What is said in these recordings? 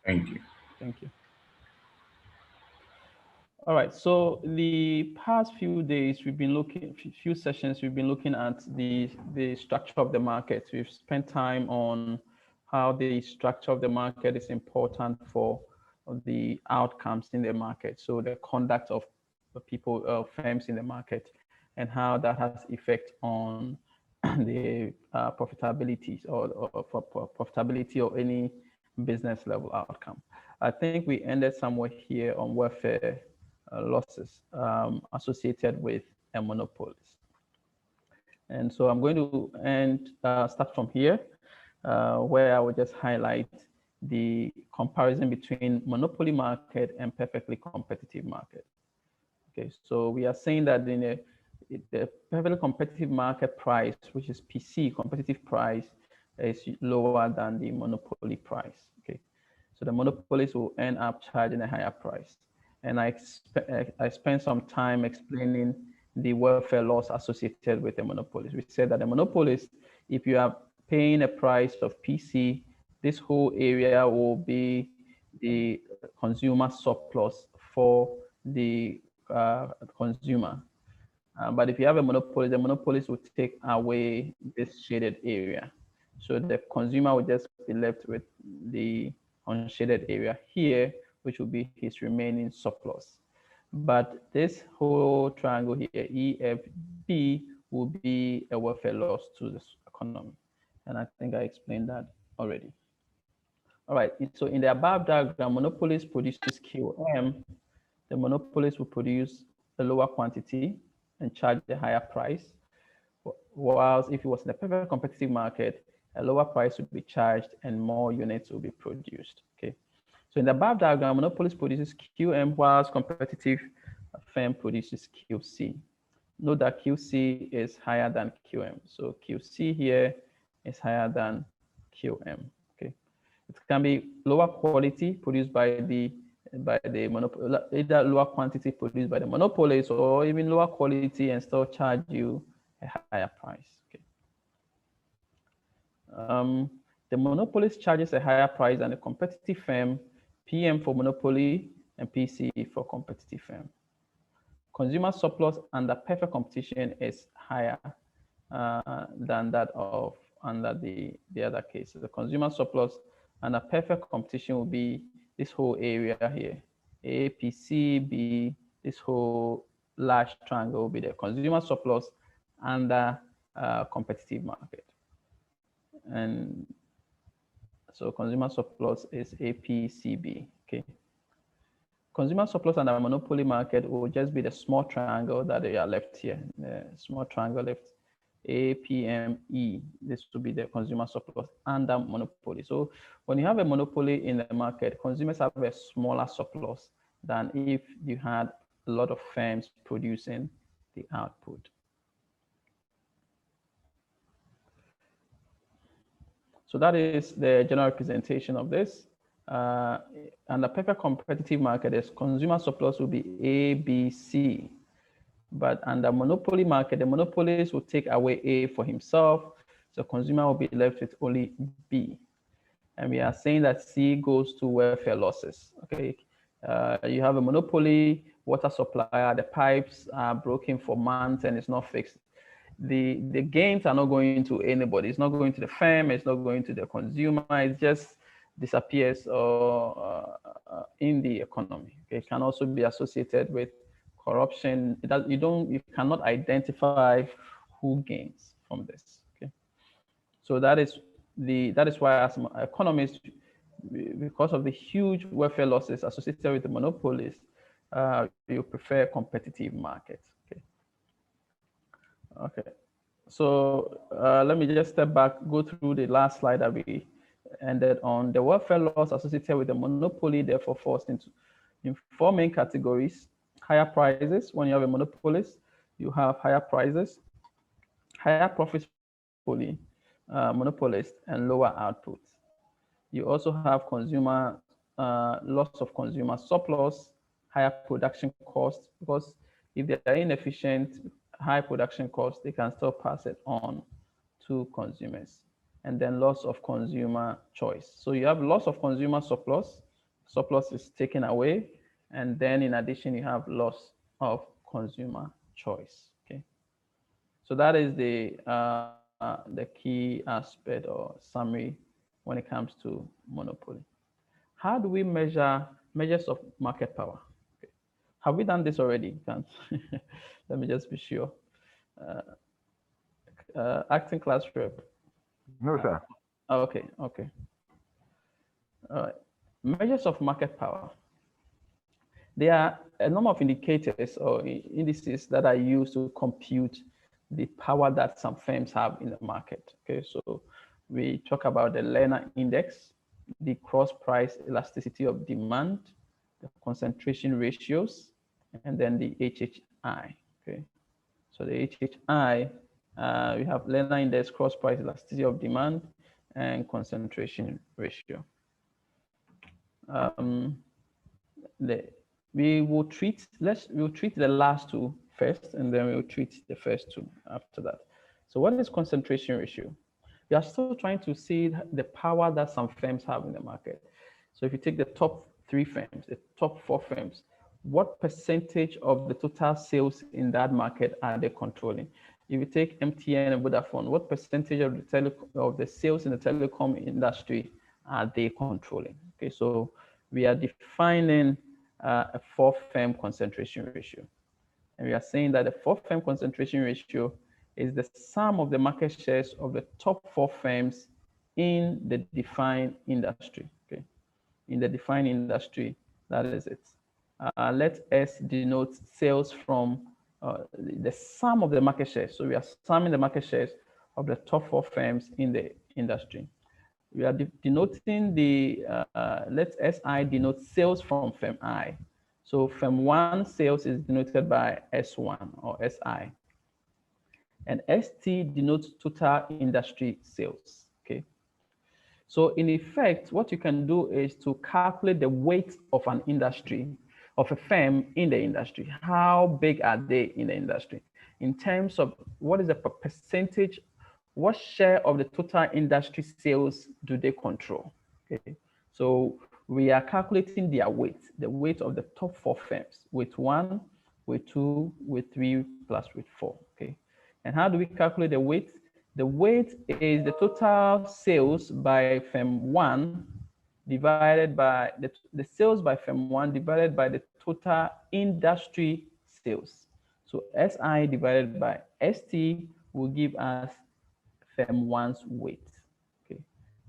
Thank you. Thank you. All right, so the past few days we've been looking, few sessions we've been looking at the structure of the market. We've spent time on how the structure of the market is important for the outcomes in the market. So the conduct of the people, firms in the market, and how that has effect on the profitability or profitability or any business level outcome. I think we ended somewhere here on welfare losses associated with monopolies. And so I'm going to start from here, where I will just highlight the comparison between monopoly market and perfectly competitive market. Okay, so we are saying that the perfectly competitive market price, which is PC, competitive price, is lower than the monopoly price. Okay, so the monopolies will end up charging a higher price. And I spent some time explaining the welfare loss associated with the monopolies. We said that the monopolies, if you are paying a price of PC, this whole area will be the consumer surplus for the consumer. But if you have a monopoly, the monopolies will take away this shaded area. So the consumer will just be left with the unshaded area here, which will be his remaining surplus. But this whole triangle here, EFB, will be a welfare loss to the economy. And I think I explained that already. All right, so in the above diagram, monopolies produces QM. The monopolies will produce a lower quantity and charge a higher price. Whilst if it was in a perfect competitive market, a lower price would be charged and more units will be produced. Okay. So in the above diagram, monopolies produces QM whilst competitive firm produces QC. Note that QC is higher than QM. So QC here is higher than QM. Okay. It can be lower quality produced by the monopoly, either lower quantity produced by the monopolies, or even lower quality and still charge you a higher price. Okay. The monopolist charges a higher price than a competitive firm, PM for monopoly and PC for competitive firm. Consumer surplus under perfect competition is higher than that of under the other case. So the consumer surplus under perfect competition will be this whole area here. A, P, C, B, this whole large triangle will be the consumer surplus under competitive market. And so consumer surplus is APCB. Okay. Consumer surplus under monopoly market will just be the small triangle that they are left here. The small triangle left, APME. This will be the consumer surplus under monopoly. So when you have a monopoly in the market, consumers have a smaller surplus than if you had a lot of firms producing the output. So that is the general representation of this. And the perfect competitive market is consumer surplus will be A, B, C. But under monopoly market, the monopolist will take away A for himself. So consumer will be left with only B. And we are saying that C goes to welfare losses. Okay. You have a monopoly water supplier, the pipes are broken for months and it's not fixed. The gains are not going to anybody. It's not going to the firm. It's not going to the consumer. It just disappears in the economy. Okay? It can also be associated with corruption. You cannot identify who gains from this. Okay, so that is why as economists, because of the huge welfare losses associated with the monopolies, you prefer competitive markets. Okay. Okay, so let me just step back, go through the last slide that we ended on. The welfare loss associated with the monopoly therefore falls in four main categories. Higher prices. When you have a monopolist, you have higher prices, higher profits for the monopolist, and lower outputs. You also have consumer loss of consumer surplus, higher production costs, because if they are inefficient, high production costs, they can still pass it on to consumers. And then loss of consumer choice. So you have loss of consumer surplus, surplus is taken away, and then in addition you have loss of consumer choice. Okay, so that is the key aspect or summary when it comes to monopoly. How do we measures of market power? Okay. Have we done this already? Can't. Let me just be sure. Acting class rep. No, sir. Okay, okay. All right. Measures of market power. There are a number of indicators or indices that are used to compute the power that some firms have in the market. Okay, so we talk about the Lena Index, the cross price elasticity of demand, the concentration ratios, and then the HHI. Okay, so the HHI, we have Lena Index, cross price elasticity of demand, and concentration ratio. Um, the, we'll treat the last two first, and then we'll treat the first two after that. So what is concentration ratio? We are still trying to see the power that some firms have in the market. So if you take the top 3 firms, the top 4 firms, what percentage of the total sales in that market are they controlling? If you take MTN and Vodafone, what percentage of the sales in the telecom industry are they controlling? Okay, so we are defining a 4-firm concentration ratio. And we are saying that the 4-firm concentration ratio is the sum of the market shares of the top 4 firms in the defined industry. Okay, in the defined industry, that is it. Let S denote sales from the sum of the market shares. So we are summing the market shares of the top 4 firms in the industry. We are denoting let SI denote sales from firm I. So firm 1 sales is denoted by S1 or SI. And ST denotes total industry sales. Okay. So in effect, what you can do is to calculate the weight of an industry, of a firm in the industry. How big are they in the industry? In terms of what is the percentage, what share of the total industry sales do they control? Okay. So we are calculating their weight, the weight of the top 4 firms, with 1, with 2, with 3, plus with 4. Okay. And how do we calculate the weight? The weight is the total sales by firm 1 divided by the sales by firm 1 divided by the total industry sales. So SI divided by ST will give us firm 1's weight. Okay.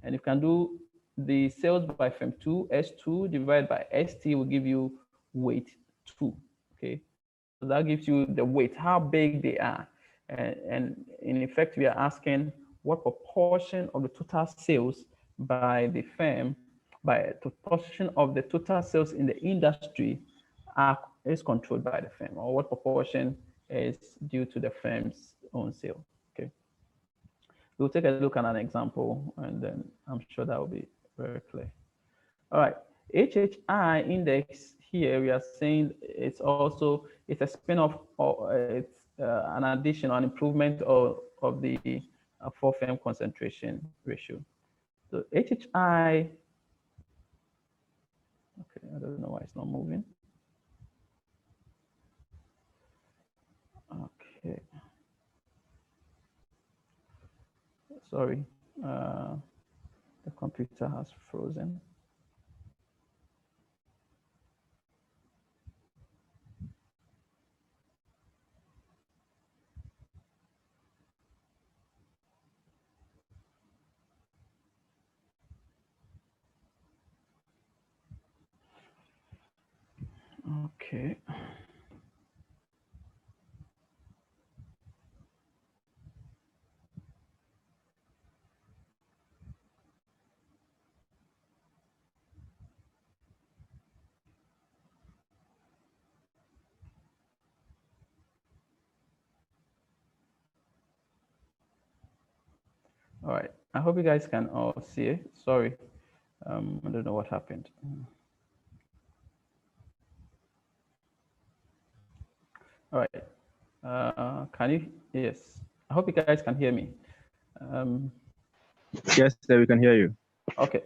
And you can do the sales by firm 2, S2 divided by ST will give you weight 2. Okay. So that gives you the weight, how big they are. And in effect, we are asking what proportion of the total sales by the firm, by proportion of the total sales in the industry is controlled by the firm, or what proportion is due to the firm's own sale. Okay. We'll take a look at an example, and then I'm sure that will be very clear. All right, Hhi index here, we are saying it's a spin-off, or it's an addition or an improvement of the 4-firm concentration ratio. So Hhi, okay, I don't know why it's not moving. Okay. Sorry, the computer has frozen. Okay. All right, I hope you guys can all see it. Sorry, I don't know what happened. All right, can you, yes, I hope you guys can hear me. Yes, sir, we can hear you. Okay,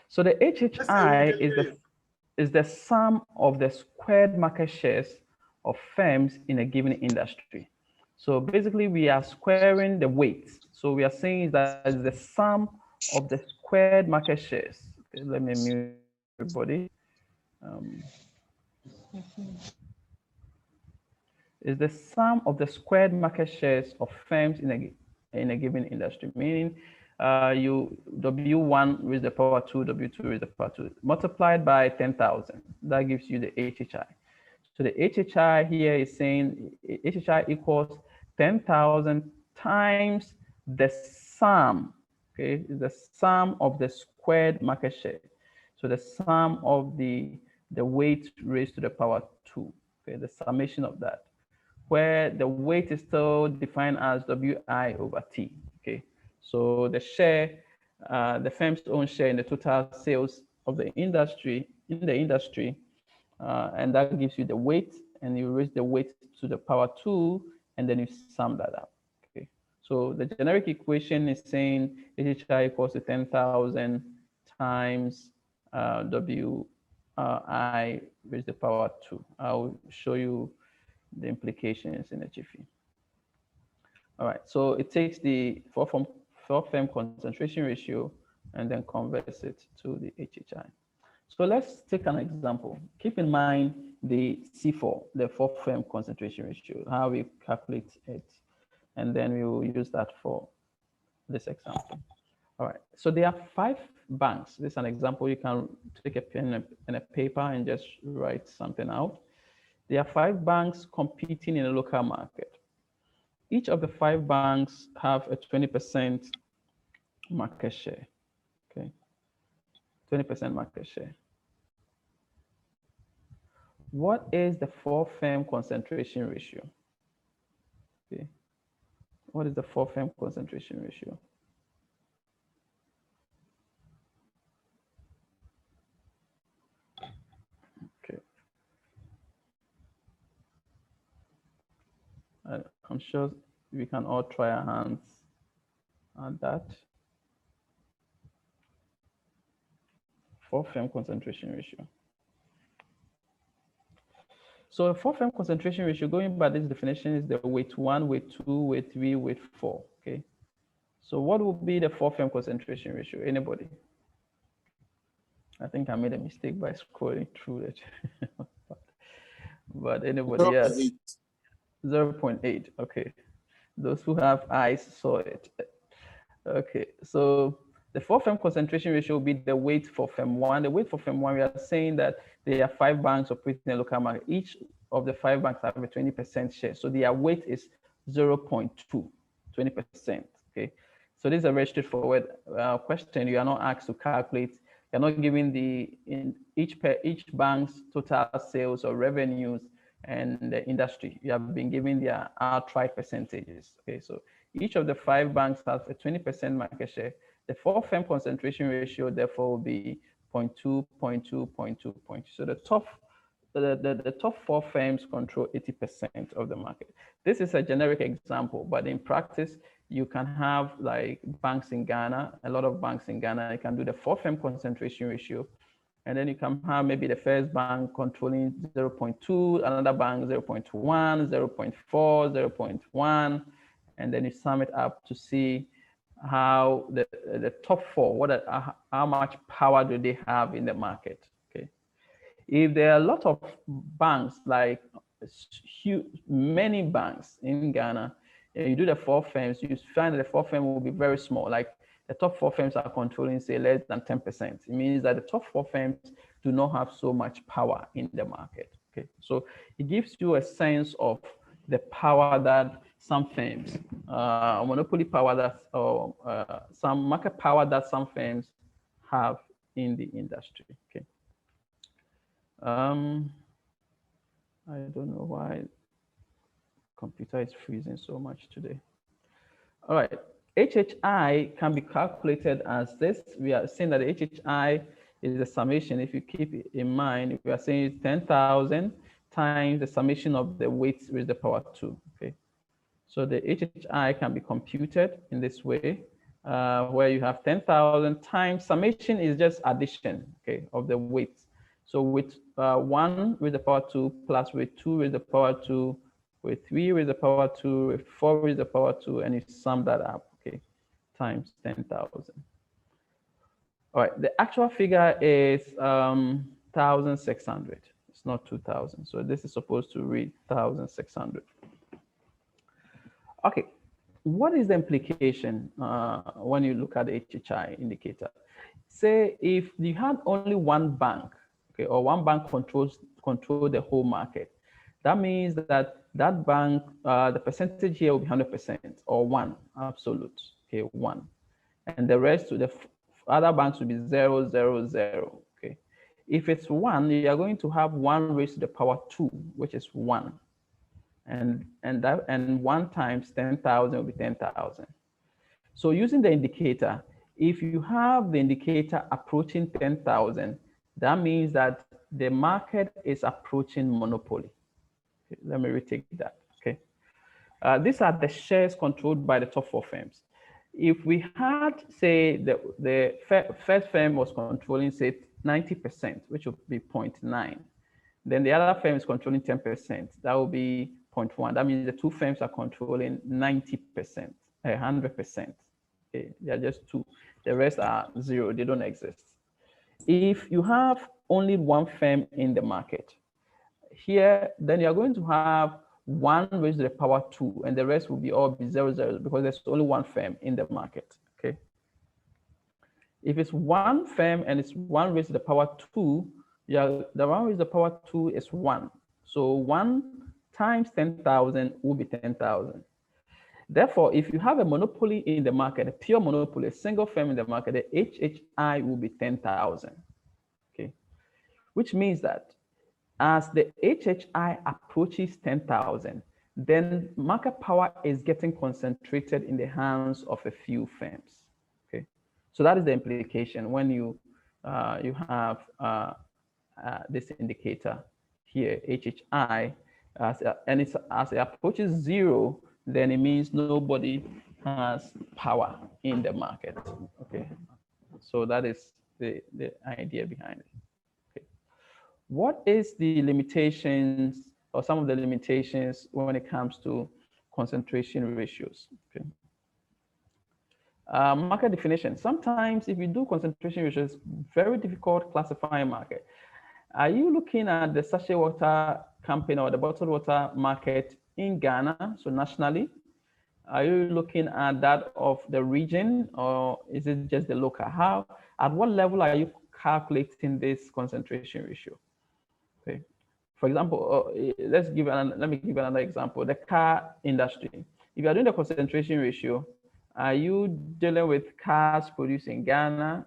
so the HHI is the, is the sum of the squared market shares of firms in a given industry. So basically, we are squaring the weight. So we are saying that it's the sum of the squared market shares. Okay, let me mute everybody. Um, is the sum of the squared market shares of firms in a given industry, meaning you W1 raised the power 2, W2 raised the power 2, multiplied by 10,000. That gives you the HHI. So the HHI here is saying HHI equals 10,000 times the sum, okay, is the sum of the squared market share. So the sum of the weight raised to the power 2, okay, the summation of that, where the weight is still defined as WI over T, okay? So the share, the firm's own share in the total sales of the industry, and that gives you the weight, and you raise the weight to the power 2, and then you sum that up, okay? So the generic equation is saying HHI equals to 10,000 times WI raised the power 2. I'll show you the implications in a jiffy. All right, so it takes the four-firm concentration ratio and then converts it to the HHI. So let's take an example. Keep in mind the C4, the four-firm concentration ratio, how we calculate it, and then we will use that for this example. All right, so there are 5 banks. This is an example. You can take a pen and a paper and just write something out. There are 5 banks competing in a local market. Each of the 5 banks have a 20% market share, okay? 20% market share. What is the four-firm concentration ratio? Okay. What is the four-firm concentration ratio? Okay. I'm sure we can all try our hands at that. Four-firm concentration ratio. So a four-firm concentration ratio, going by this definition, is the weight 1, weight 2, weight 3, weight 4, okay? So what would be the four-firm concentration ratio? Anybody? I think I made a mistake by scrolling through it. But anybody else? 0.8, okay. Those who have eyes saw it. Okay, so the four-firm concentration ratio will be the weight for firm 1. The weight for firm 1, we are saying that there are 5 banks operating in a local market. Each of the 5 banks have a 20% share. So their weight is 0.2, 20%, okay? So this is a very straightforward question. You are not asked to calculate. You're not given each bank's total sales or revenues and the industry. You have been given their outright percentages, okay? So each of the 5 banks has a 20% market share. The four-firm concentration ratio, therefore, will be 0.2, 0.2, 0.2, 0.2. So the top 4 firms control 80% of the market. This is a generic example, but in practice, you can have like banks in Ghana, a lot of banks in Ghana, you can do the four-firm concentration ratio, and then you can have maybe the first bank controlling 0.2, another bank 0.1, 0.4, 0.1, and then you sum it up to see how the top 4, how much power do they have in the market, okay? If there are a lot of banks, like many banks in Ghana, you do the 4 firms, you find that the 4 firms will be very small. Like the top 4 firms are controlling, say, less than 10%. It means that the top 4 firms do not have so much power in the market, okay? So it gives you a sense of the power that some firms, monopoly power that, or some market power that some firms have in the industry, okay? I don't know why computer is freezing so much today. All right, HHI can be calculated as this. We are saying that the HHI is the summation. If you keep it in mind, we are saying 10,000 times the summation of the weights raised to the power 2, okay? So the HHI can be computed in this way, where you have 10,000 times summation is just addition, okay, of the weights. So with 1 raised to the power 2 plus with 2 raised to the power 2, with 3 raised to the power 2, with 4 raised to the power 2, and you sum that up, okay, times 10,000. All right, the actual figure is 1,600. It's not 2,000. So this is supposed to read 1,600. Okay, what is the implication when you look at the HHI indicator? Say if you had only one bank, okay, or one bank control the whole market, that means that that bank, the percentage here will be 100% or 1, absolute, okay, 1. And the rest to the other banks will be 0, 0, 0, okay. If it's 1, you are going to have 1 raised to the power 2, which is 1. And 1 times 10,000 will be 10,000. So using the indicator, if you have the indicator approaching 10,000, that means that the market is approaching monopoly. Okay, let me retake that. Okay, these are the shares controlled by the top 4 firms. If we had, say, the first firm was controlling, say, 90%, which would be 0.9, then the other firm is controlling 10%, that will be 0.1. That means the 2 firms are controlling 90%, 100%. Okay, they are just 2. The rest are 0, they don't exist. If you have only 1 firm in the market, here, then you're going to have 1 raised to the power 2, and the rest will be all be 0, 0, because there's only 1 firm in the market, okay? If it's 1 firm and it's 1 raised to the power 2, the 1 raised to the power 2 is 1. So 1 times 10,000 will be 10,000. Therefore, if you have a monopoly in the market, a pure monopoly, a single firm in the market, the HHI will be 10,000, okay? Which means that as the HHI approaches 10,000, then market power is getting concentrated in the hands of a few firms. Okay, so that is the implication when you have this indicator here, HHI, and it's as it approaches 0, then it means nobody has power in the market. Okay, so that is the idea behind it. What is the limitations or some of the limitations when it comes to concentration ratios? Okay. Market definition. Sometimes if you do concentration ratios, it's very difficult classifying market. Are you looking at the sachet water company or the bottled water market in Ghana, so nationally? Are you looking at that of the region, or is it just the local? At what level are you calculating this concentration ratio? Okay. For example, let me give another example. The car industry. If you are doing the concentration ratio, are you dealing with cars produced in Ghana,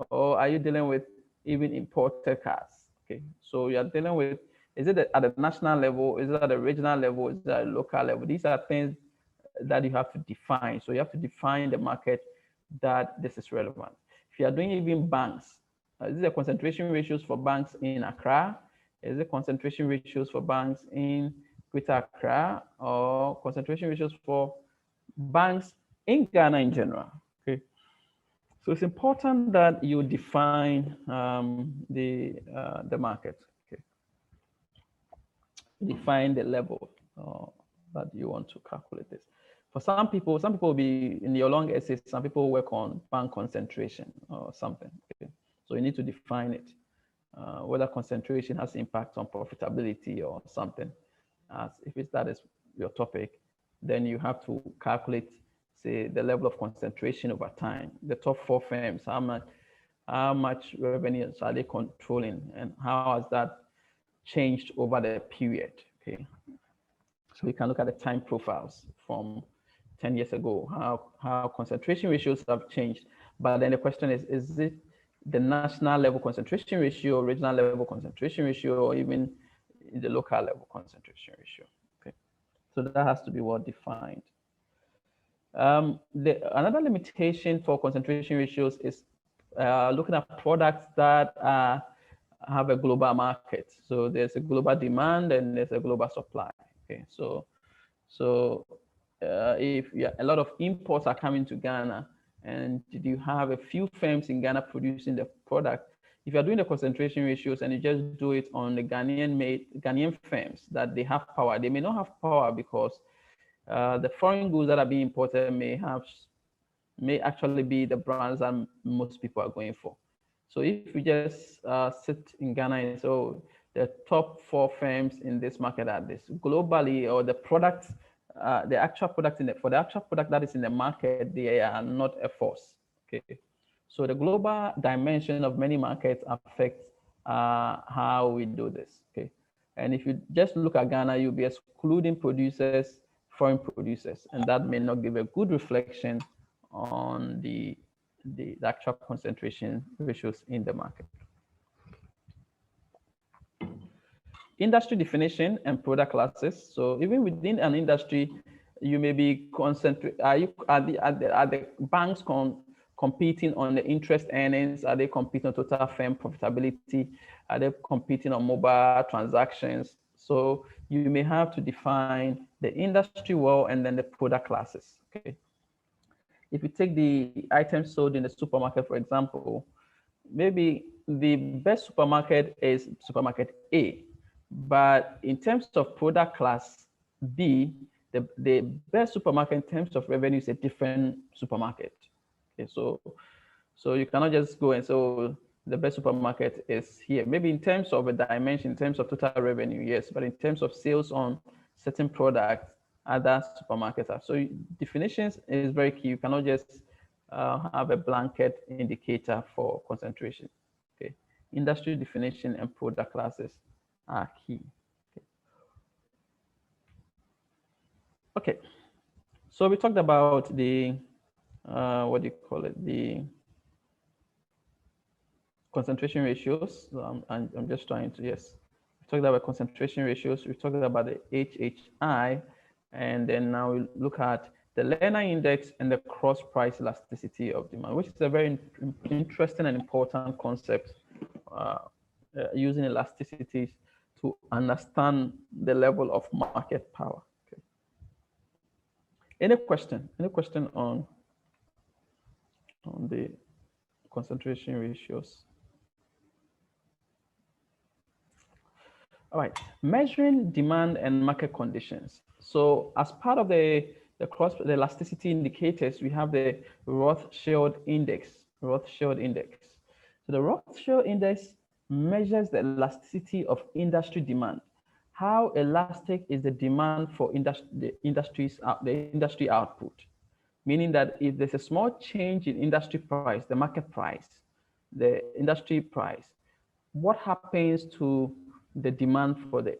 or are you dealing with even imported cars? Okay, so you are dealing with, is it at the national level? Is it at the regional level? Is it at the local level? These are things that you have to define. So you have to define the market that this is relevant. If you are doing even banks, is it the concentration ratios for banks in Accra? Is it concentration ratios for banks in Greater Accra, or concentration ratios for banks in Ghana in general? Okay, so it's important that you define the market. Okay, define the level that you want to calculate this. For some people will be in your long essays. Some people work on bank concentration or something. Okay, so you need to define it. Whether concentration has impact on profitability or something. If that is your topic, then you have to calculate, say, the level of concentration over time. The top 4 firms, how much revenues are they controlling, and how has that changed over the period? Okay, so you can look at the time profiles from 10 years ago, how concentration ratios have changed. But then the question is it the national level concentration ratio, regional level concentration ratio, or even in the local level concentration ratio? Okay, so that has to be well defined. Another limitation for concentration ratios is looking at products that have a global market. So there's a global demand and there's a global supply. Okay, so if a lot of imports are coming to Ghana, and you have a few firms in Ghana producing the product, if you're doing the concentration ratios and you just do it on the Ghanaian firms that they have power, they may not have power because the foreign goods that are being imported may actually be the brands that most people are going for. So if we just sit in Ghana and so the top 4 firms in this market are this globally, or the product, the actual product for the actual product that is in the market, they are not a force. Okay, so the global dimension of many markets affects how we do this. Okay, and if you just look at Ghana, you'll be excluding producers, foreign producers, and that may not give a good reflection on the actual concentration ratios in the market. Industry definition and product classes. So even within an industry, you may be are the banks competing on the interest earnings? Are they competing on total firm profitability? Are they competing on mobile transactions? So you may have to define the industry well and then the product classes. Okay. If you take the items sold in the supermarket, for example, maybe the best supermarket is supermarket A, but in terms of product class B, the best supermarket in terms of revenue is a different supermarket. Okay, so you cannot just go and say, oh, the best supermarket is here. Maybe in terms of a dimension, in terms of total revenue, yes, but in terms of sales on certain products, other supermarkets are. So definitions is very key. You cannot just have a blanket indicator for concentration. Okay, industry definition and product classes are key. Okay, so we talked about the what do you call it? The concentration ratios. So I'm just trying to, yes. We talked about concentration ratios. We talked about the HHI, and then now we look at the Lena Index and the cross price elasticity of demand, which is a very interesting and important concept, using elasticities to understand the level of market power. Okay. Any question? Any question on the concentration ratios? All right, measuring demand and market conditions. So as part of the elasticity indicators, we have the Rothschild Index. Rothschild Index. So the Rothschild Index measures the elasticity of industry demand. How elastic is the demand for the industry output? Meaning that if there's a small change in industry price, the market price, the industry price, what happens to the demand for the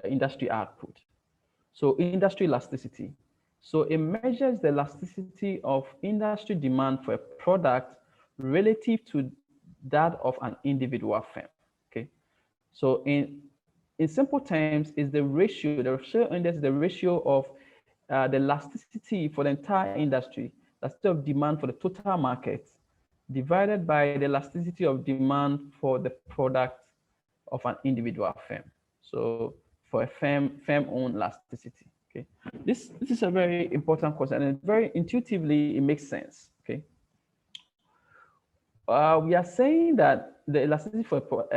industry output? So industry elasticity. So it measures the elasticity of industry demand for a product relative to that of an individual firm. Okay. So in simple terms, is the ratio, the Rothschild Index is the ratio of the elasticity for the entire industry, elasticity of demand for the total market, divided by the elasticity of demand for the product of an individual firm. So for a firm-owned elasticity. Okay, this is a very important concept, and very intuitively it makes sense. Okay, we are saying that the elasticity for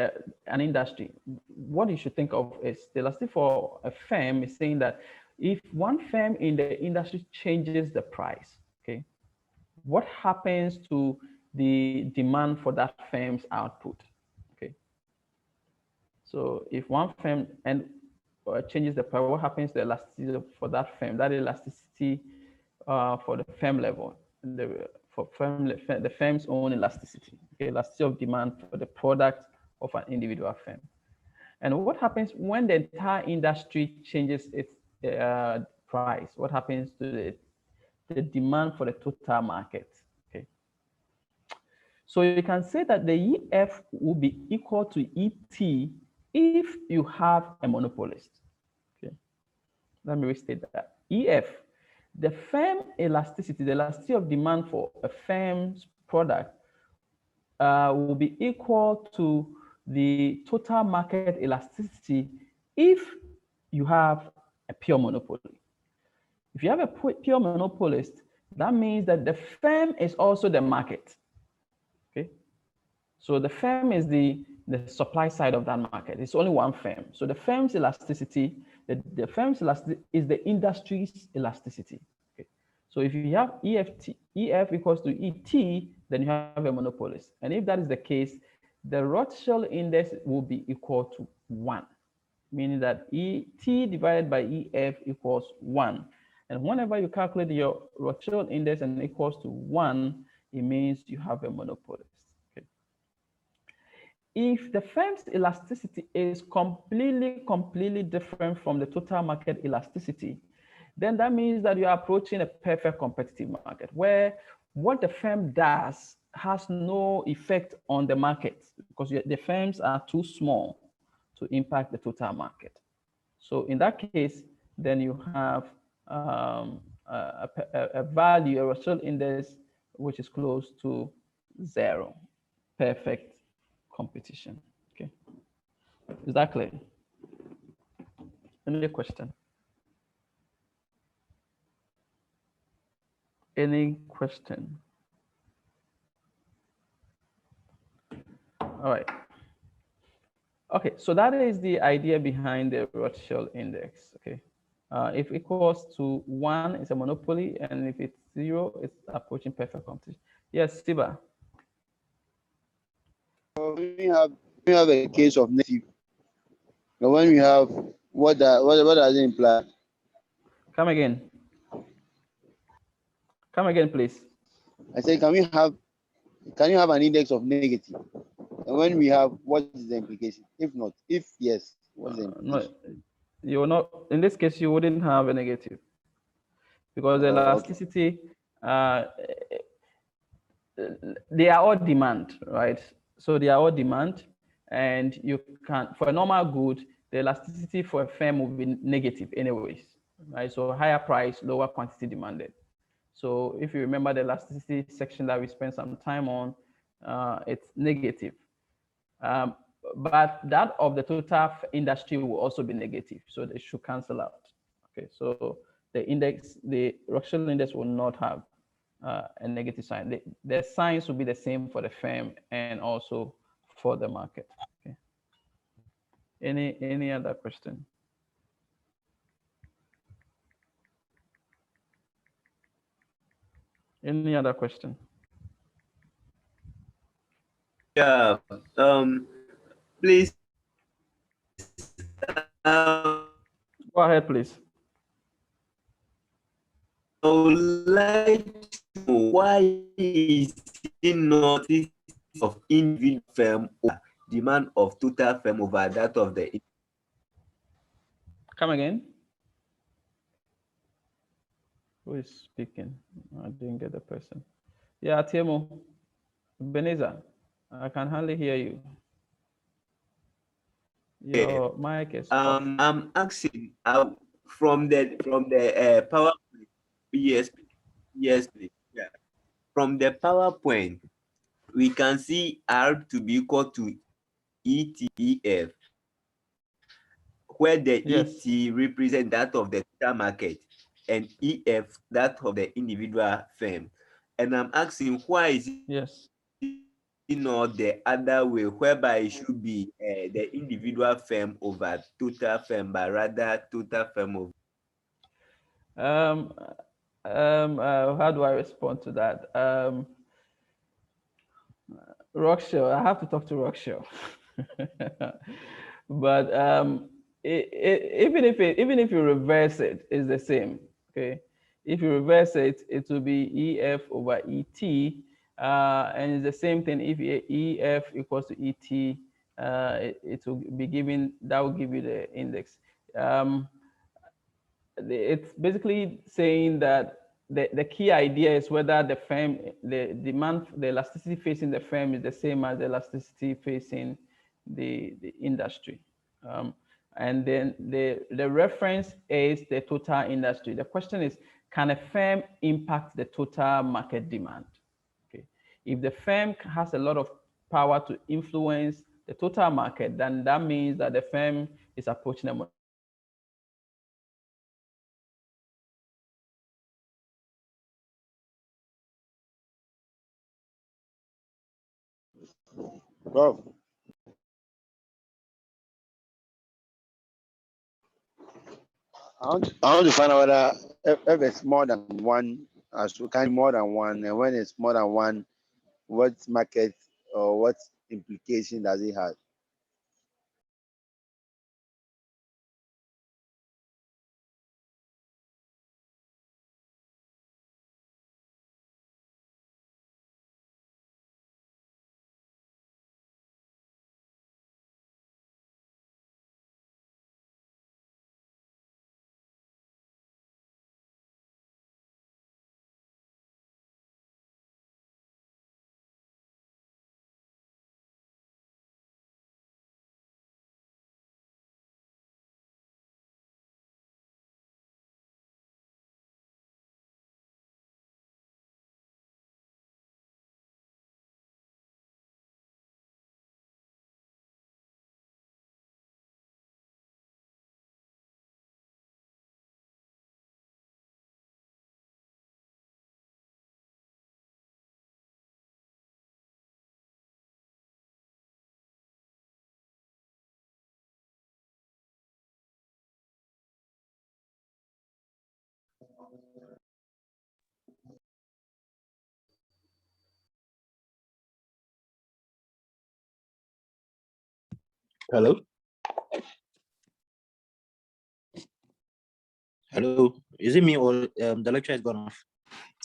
an industry, what you should think of is the elasticity for a firm is saying that if one firm in the industry changes the price, okay, what happens to the demand for that firm's output? Okay, so if one firm changes the price, what happens to the elasticity for that firm? That elasticity for the firm level, the firm's own elasticity, okay, elasticity of demand for the product of an individual firm. And what happens when the entire industry changes its price? What happens to the demand for the total market? Okay. So you can say that the EF will be equal to ET if you have a monopolist. Okay. Let me restate that. EF, the firm elasticity, the elasticity of demand for a firm's product will be equal to the total market elasticity if you have a pure monopoly. If you have a pure monopolist, that means that the firm is also the market. Okay. So the firm is the supply side of that market. It's only one firm. So the firm's elasticity, the firm's elasticity is the industry's elasticity. Okay. So if you have EF equals to ET, then you have a monopolist. And if that is the case, the Rothschild index will be equal to 1, meaning that ET divided by EF equals 1. And whenever you calculate your Rothschild index and equals to 1, it means you have a monopolist. Okay. If the firm's elasticity is completely different from the total market elasticity, then that means that you're approaching a perfect competitive market where what the firm does has no effect on the market because the firms are too small to impact the total market. So in that case, then you have a value, a Russell index, which is close to 0, perfect competition. Okay, is that clear? Any question? Any question? All right. Okay, so that is the idea behind the Rothschild index. Okay, if equals to 1, it's a monopoly, and if it's 0, it's approaching perfect competition. Yes, Siba. We have a case of negative. Now when we have what does it imply? Come again. Come again, please. I say, can you have an index of negative? And when we have, what is the implication? If not, if yes, what is the implication? No, you will not. In this case, you wouldn't have a negative because the elasticity, they are all demand, right? So they are all demand, and you can, for a normal good, the elasticity for a firm will be negative anyways, right? So higher price, lower quantity demanded. So if you remember the elasticity section that we spent some time on, it's negative. But that of the total industry will also be negative. So they should cancel out. Okay, so the index, the Rothschild index will not have a negative sign. The signs will be the same for the firm and also for the market. Okay. Any other question? Any other question? Yeah. Please. Go ahead, please. I would like to know why is it not of individual firm or demand of total firm over that of the. Come again. Who is speaking? I didn't get the person. Yeah, Timo. Beneza, I can hardly hear you. Your mic is off. I'm asking from the PowerPoint. Yes, please. Yeah. From the PowerPoint, we can see R to be equal to ETF, where the Yes. ET represent that of the total market and EF that of the individual firm. And I'm asking why is it Yes. not the other way, whereby it should be the individual firm over total firm, but rather total firm over. How do I respond to that? Rockshaw, I have to talk to Rockshaw. But even if you reverse it, it's the same. Okay, if you reverse it, it will be EF over ET, and it's the same thing. If EF equals to ET, it will be given, that will give you the index. It's basically saying that the key idea is whether the firm, the demand, the elasticity facing the firm is the same as the elasticity facing the industry. And then the reference is the total industry. The question is, can a firm impact the total market demand? Okay. If the firm has a lot of power to influence the total market, then that means that the firm is approaching a Well, I want to find out whether if it's more than one, as we can more than one, and when it's more than one, what market or what implication does it have? Hello? Hello? Is it me or the lecture has gone off?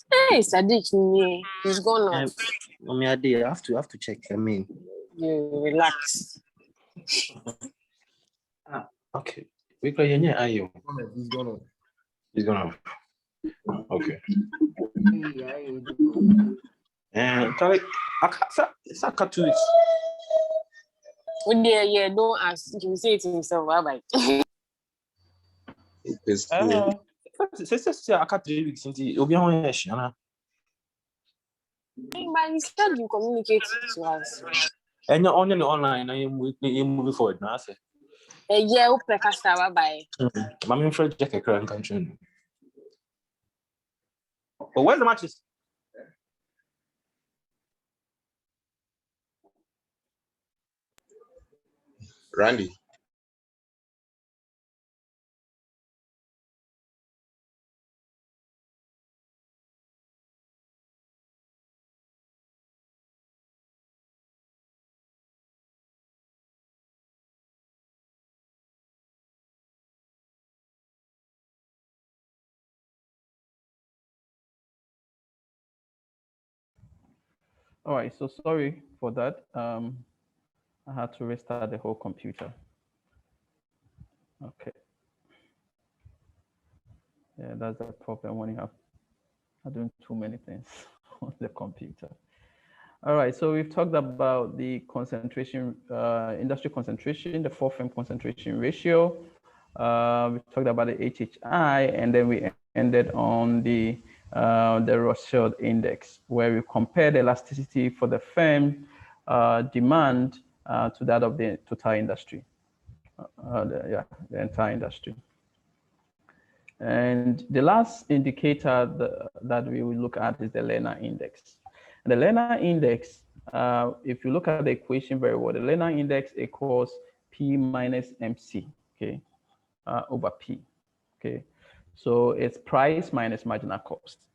Hey, Sadiq, he's gone off. I mean, I have to check. I mean, You relax. okay. We can hear you. He's gone. He's gone off. Okay. And Charlie, I can't do it. Oh, yeah, don't ask. He will say it himself. Bye-bye. I can't 3 weeks into it. But he said you communicate to us. And you're only online, and you're moving forward now. Yeah, okay, Casta, bye-bye. I'm in for Jack a current country. But where's the matches? Randy. All right, so sorry for that. I had to restart the whole computer. Okay. Yeah, that's the problem when you are doing too many things on the computer. All right, so we've talked about the concentration, industry concentration, the 4-firm concentration ratio. We talked about the HHI, and then we ended on the Rothschild index, where we compared the elasticity for the firm demand to that of the total industry, the entire industry. And the last indicator that we will look at is the Lena Index. And the Lena Index, if you look at the equation very well, the Lena Index equals P minus MC, okay, over P, okay. So it's price minus marginal cost.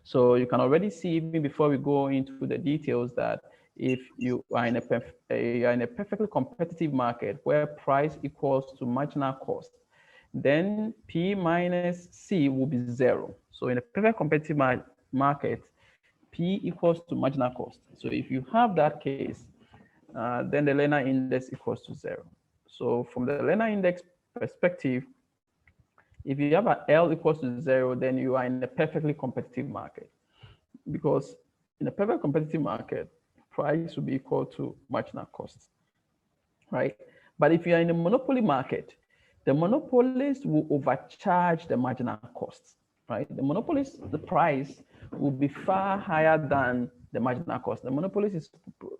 So you can already see, even before we go into the details, that if you are in a perfectly competitive market where price equals to marginal cost, then P minus C will be 0. So in a perfect competitive market, P equals to marginal cost. So if you have that case, then the Lena Index equals to 0. So from the Lena Index perspective, if you have an L equals to 0, then you are in a perfectly competitive market. Because in a perfect competitive market, price will be equal to marginal cost, right? But if you are in a monopoly market, the monopolist will overcharge the marginal costs, right? The monopolist, the price will be far higher than the marginal cost. The monopolist is,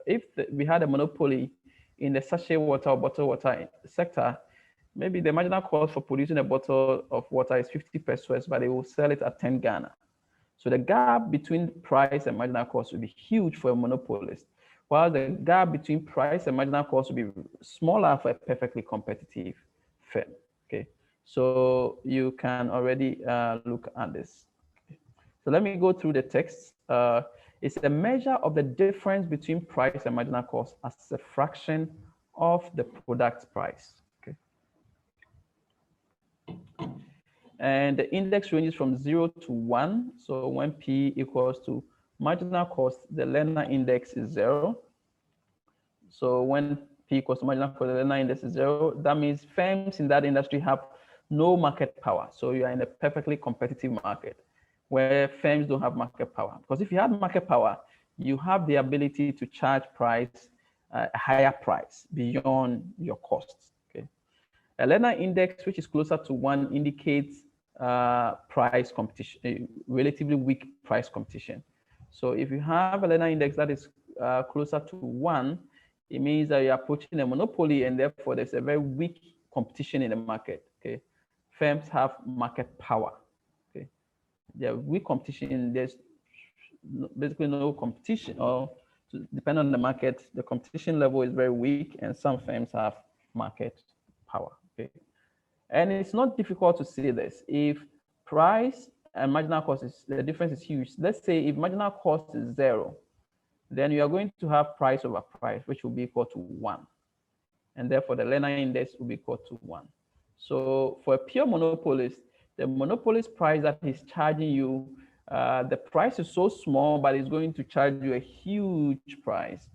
if we had a monopoly in the sachet water or bottled water sector, maybe the marginal cost for producing a bottle of water is 50 pesos, but they will sell it at 10 Ghana. So the gap between price and marginal cost will be huge for a monopolist. while the gap between price and marginal cost will be smaller for a perfectly competitive firm. Okay, so you can already look at this. Okay. So let me go through the text. It's a measure of the difference between price and marginal cost as a fraction of the product price. Okay. And the index ranges from 0 to 1. So when P equals to marginal cost, the Lena index is 0. So when P equals to marginal cost, the Lena index is 0. That means firms in that industry have no market power. So you are in a perfectly competitive market where firms don't have market power. Because if you had market power, you have the ability to charge price, a higher price beyond your costs. Okay. A Lena index, which is closer to 1, indicates price competition, relatively weak price competition. So if you have a Lena index that is closer to 1, it means that you're approaching a monopoly, and therefore there's a very weak competition in the market. Okay, firms have market power. Okay, there's weak competition. There's basically no competition, or depending on the market, the competition level is very weak, and some firms have market power. Okay, and it's not difficult to see this. If price and marginal cost is, the difference is huge. Let's say if marginal cost is 0, then you are going to have price over price, which will be equal to 1. And therefore the Lena index will be equal to 1. So for a pure monopolist, the monopolist price that he's charging you, the price is so small, but it's going to charge you a huge price.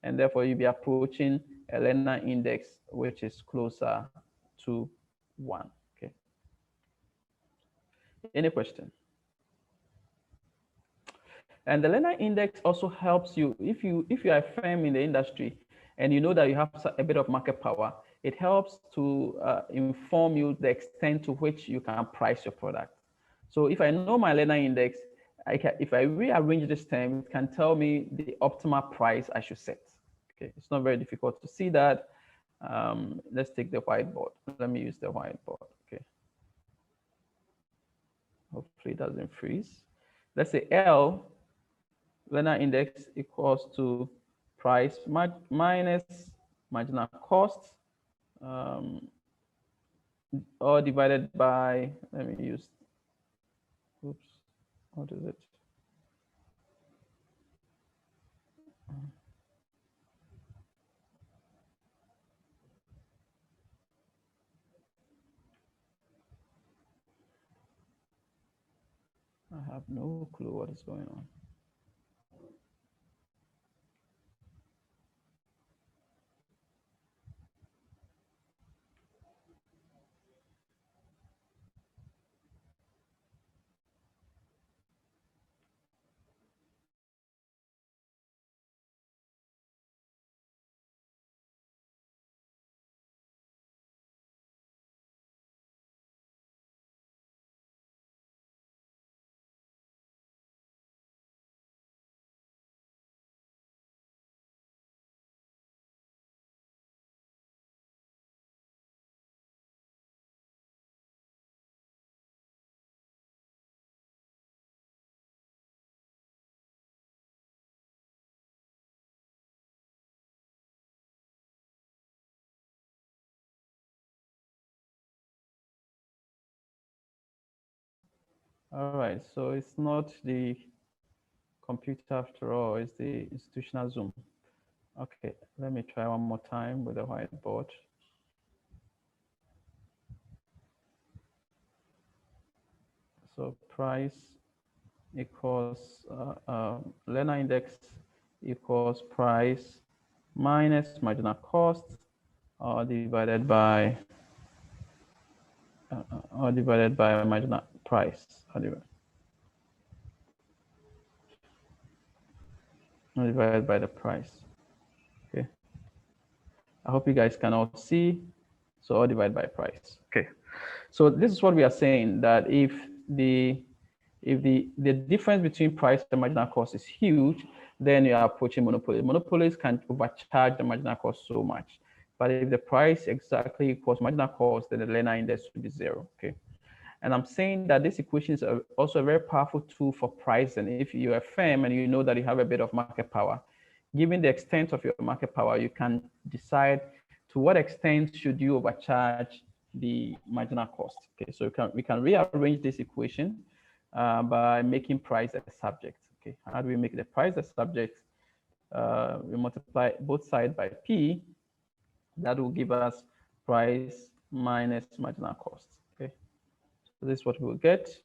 And therefore you'll be approaching a Lena index, which is closer to 1. Okay. Any question? And the Lena index also helps you if you are a firm in the industry and you know that you have a bit of market power. It helps to inform you the extent to which you can price your product. So if I know my Lena index, if I rearrange this term, it can tell me the optimal price I should set. Okay, it's not very difficult to see that. Let's take the whiteboard. Let me use the whiteboard. Okay. Hopefully it doesn't freeze. Let's say L, Lena index equals to price minus marginal cost, or divided by, let me use, oops, what is it? I have no clue what is going on. All right, so it's not the computer after all, it's the institutional Zoom. Okay, let me try one more time with the whiteboard. So price equals Lena index equals price minus marginal cost, or divided by marginal price, divided by the price. Okay, I hope you guys can all see. So all divided by price. Okay, so this is what we are saying, that if the difference between price and marginal cost is huge, then you are approaching monopoly. Monopolies can overcharge the marginal cost so much. But if the price exactly equals marginal cost, then the Lena index will be 0. Okay. And I'm saying that this equation is also a very powerful tool for pricing. If you're a firm and you know that you have a bit of market power, given the extent of your market power, you can decide to what extent should you overcharge the marginal cost. Okay, so we can rearrange this equation by making price a subject. Okay, how do we make the price a subject? We multiply both sides by P. That will give us price minus marginal cost. Okay, so this is what we'll get.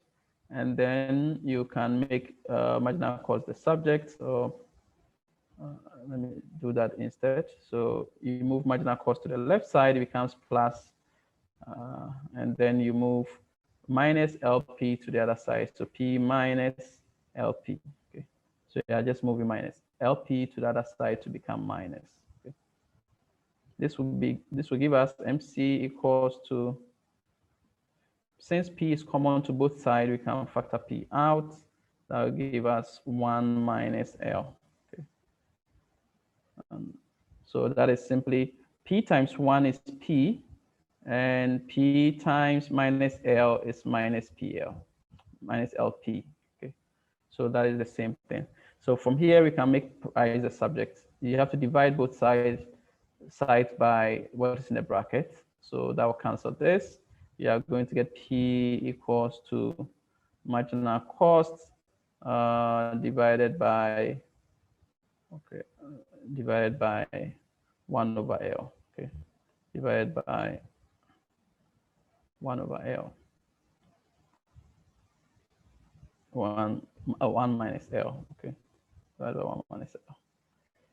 And then you can make marginal cost the subject. So let me do that instead. So you move marginal cost to the left side, it becomes plus, and then you move minus LP to the other side. So P minus LP. Okay. So you are just moving minus LP to the other side to become minus. Okay. This will give us MC equals to, since P is common to both sides, we can factor P out. That will give us 1 minus L. Okay. So that is simply P times 1 is P, and P times minus L is minus PL, minus LP. Okay. So that is the same thing. So from here, we can make price a subject. You have to divide both sides by what is in the bracket. So that will cancel this. You are going to get P equals to marginal cost divided by, okay, divided by 1 over L. Okay, divided by 1 over L. 1 minus L. Okay, divided by 1 minus L.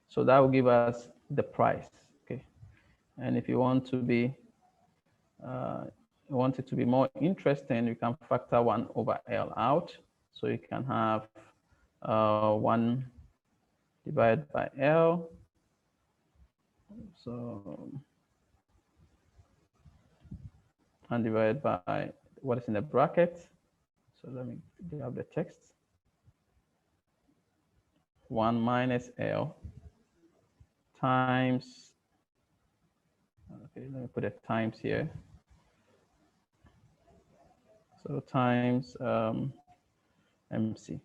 So that will give us the price. Okay, and if you want to be want it to be more interesting, you can factor 1 over L out. So you can have 1 divided by L. So and divided by what is in the bracket. So let me grab the text. 1 minus L times, okay, let me put a times here. So times MC.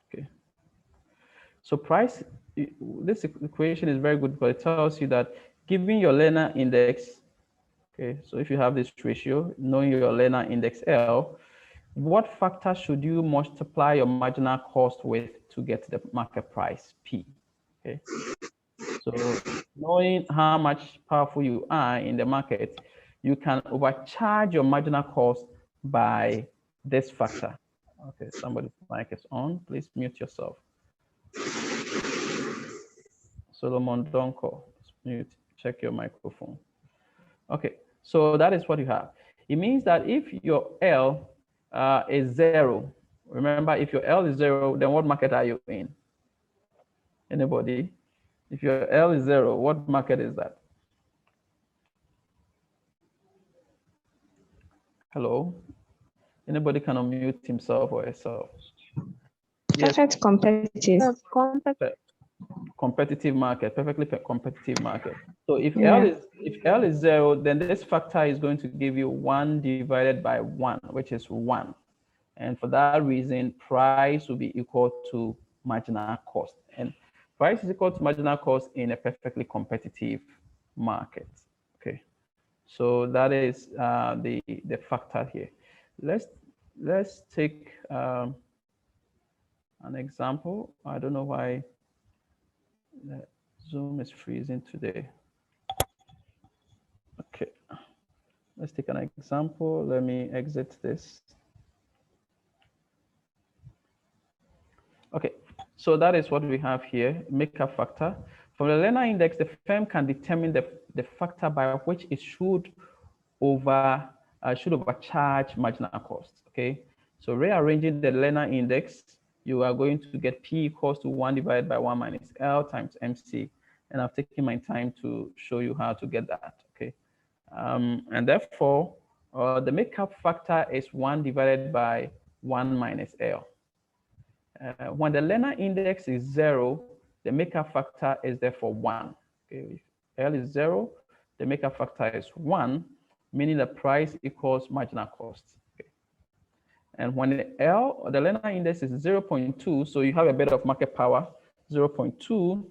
Okay. So price, this equation is very good, but it tells you that given your Lena index, okay, so if you have this ratio, knowing your Lena index L, what factor should you multiply your marginal cost with to get the market price P? Okay. So knowing how much powerful you are in the market, you can overcharge your marginal cost by this factor. Okay, somebody's mic is on. Please mute yourself. Solomon Donko, mute, check your microphone. Okay, so that is what you have. It means that if your L is 0, remember, if your L is 0, then what market are you in? Anybody? If your L is 0, what market is that? Hello? Anybody can unmute himself or herself? Yes. Perfect competitive. Competitive market, perfectly competitive market. So if L is 0, then this factor is going to give you 1 divided by 1, which is 1. And for that reason, price will be equal to marginal cost. And price is equal to marginal cost in a perfectly competitive market. Okay, so that is the factor here. Let's take an example. I don't know why Zoom is freezing today. Okay, let's take an example. Let me exit this. Okay, so that is what we have here, makeup factor. From the Lena index, the firm can determine the factor by which it should overcharge marginal cost. Okay, so rearranging the Lena index, you are going to get P equals to 1 divided by 1 minus L times MC. And I've taken my time to show you how to get that. Okay, and therefore, the makeup factor is 1 divided by 1 minus L. When the Lena index is 0, the makeup factor is therefore 1. Okay, if L is 0, the makeup factor is 1, meaning the price equals marginal cost. Okay. And when the Lena index is 0.2, so you have a bit of market power, 0.2,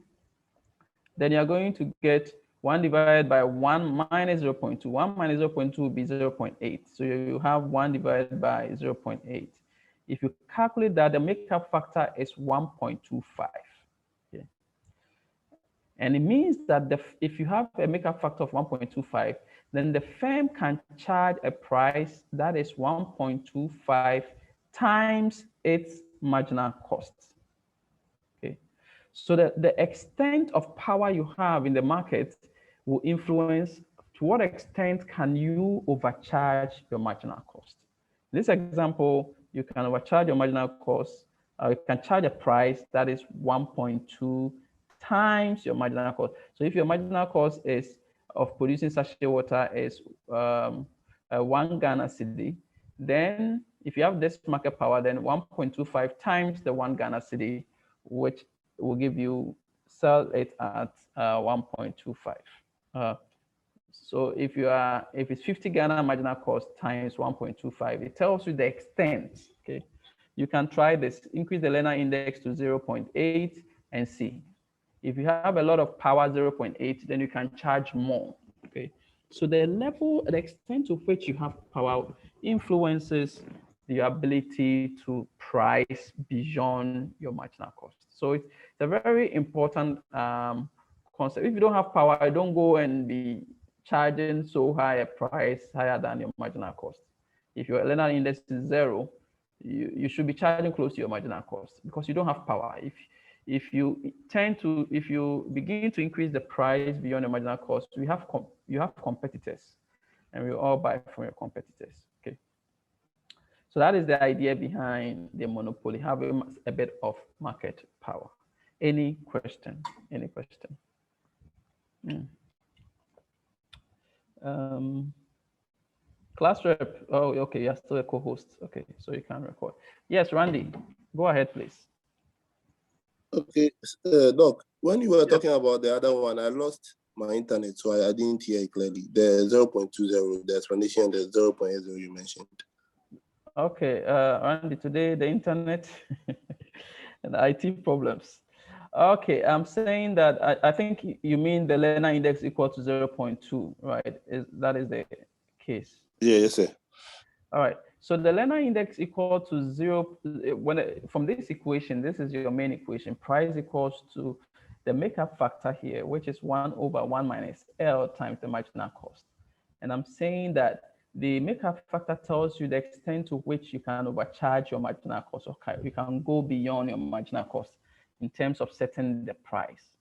then you're going to get 1 divided by 1 minus 0.2. 1 minus 0.2 will be 0.8. So you have 1 divided by 0.8. If you calculate that, the makeup factor is 1.25. Okay. And it means that if you have a makeup factor of 1.25, then the firm can charge a price that is 1.25 times its marginal cost. Okay. So the extent of power you have in the market will influence to what extent can you overcharge your marginal cost. In this example, you can overcharge your marginal cost. You can charge a price that is 1.2 times your marginal cost. So if your marginal cost is of producing sachet water is 1 Ghana cedi, then if you have this market power, then 1.25 times the 1 Ghana cedi, which will give you sell it at 1.25. So if it's 50 Ghana marginal cost times 1.25, it tells you the extent. Okay, you can try this. Increase the Lena index to 0.8 and see. If you have a lot of power, 0.8, then you can charge more. Okay, so the extent to which you have power influences the ability to price beyond your marginal cost. So it's a very important concept. If you don't have power, don't go and be charging so high a price higher than your marginal cost. If your Lena index is 0, you should be charging close to your marginal cost because you don't have power. If you begin to increase the price beyond the marginal cost, you have competitors, and we all buy from your competitors. Okay, so that is the idea behind the monopoly, having a bit of market power. Any question? Any question? Class rep. Oh, okay. You're still a co-host. Okay, so you can record. Yes, Randy, go ahead, please. Okay, Doc, when you were talking about the other one, I lost my internet, so I didn't hear it clearly. The 0.20, the explanation, the 0.80 you mentioned. Okay, Randy, today the internet and IT problems. Okay, I'm saying that I think you mean the Lena index equal to 0.2, right? That is the case? Yeah, yes, sir. All right. So the Lena index equal to 0, from this equation, this is your main equation, price equals to the makeup factor here, which is 1 over 1 minus L times the marginal cost. And I'm saying that the makeup factor tells you the extent to which you can overcharge your marginal cost, or you can go beyond your marginal cost in terms of setting the price.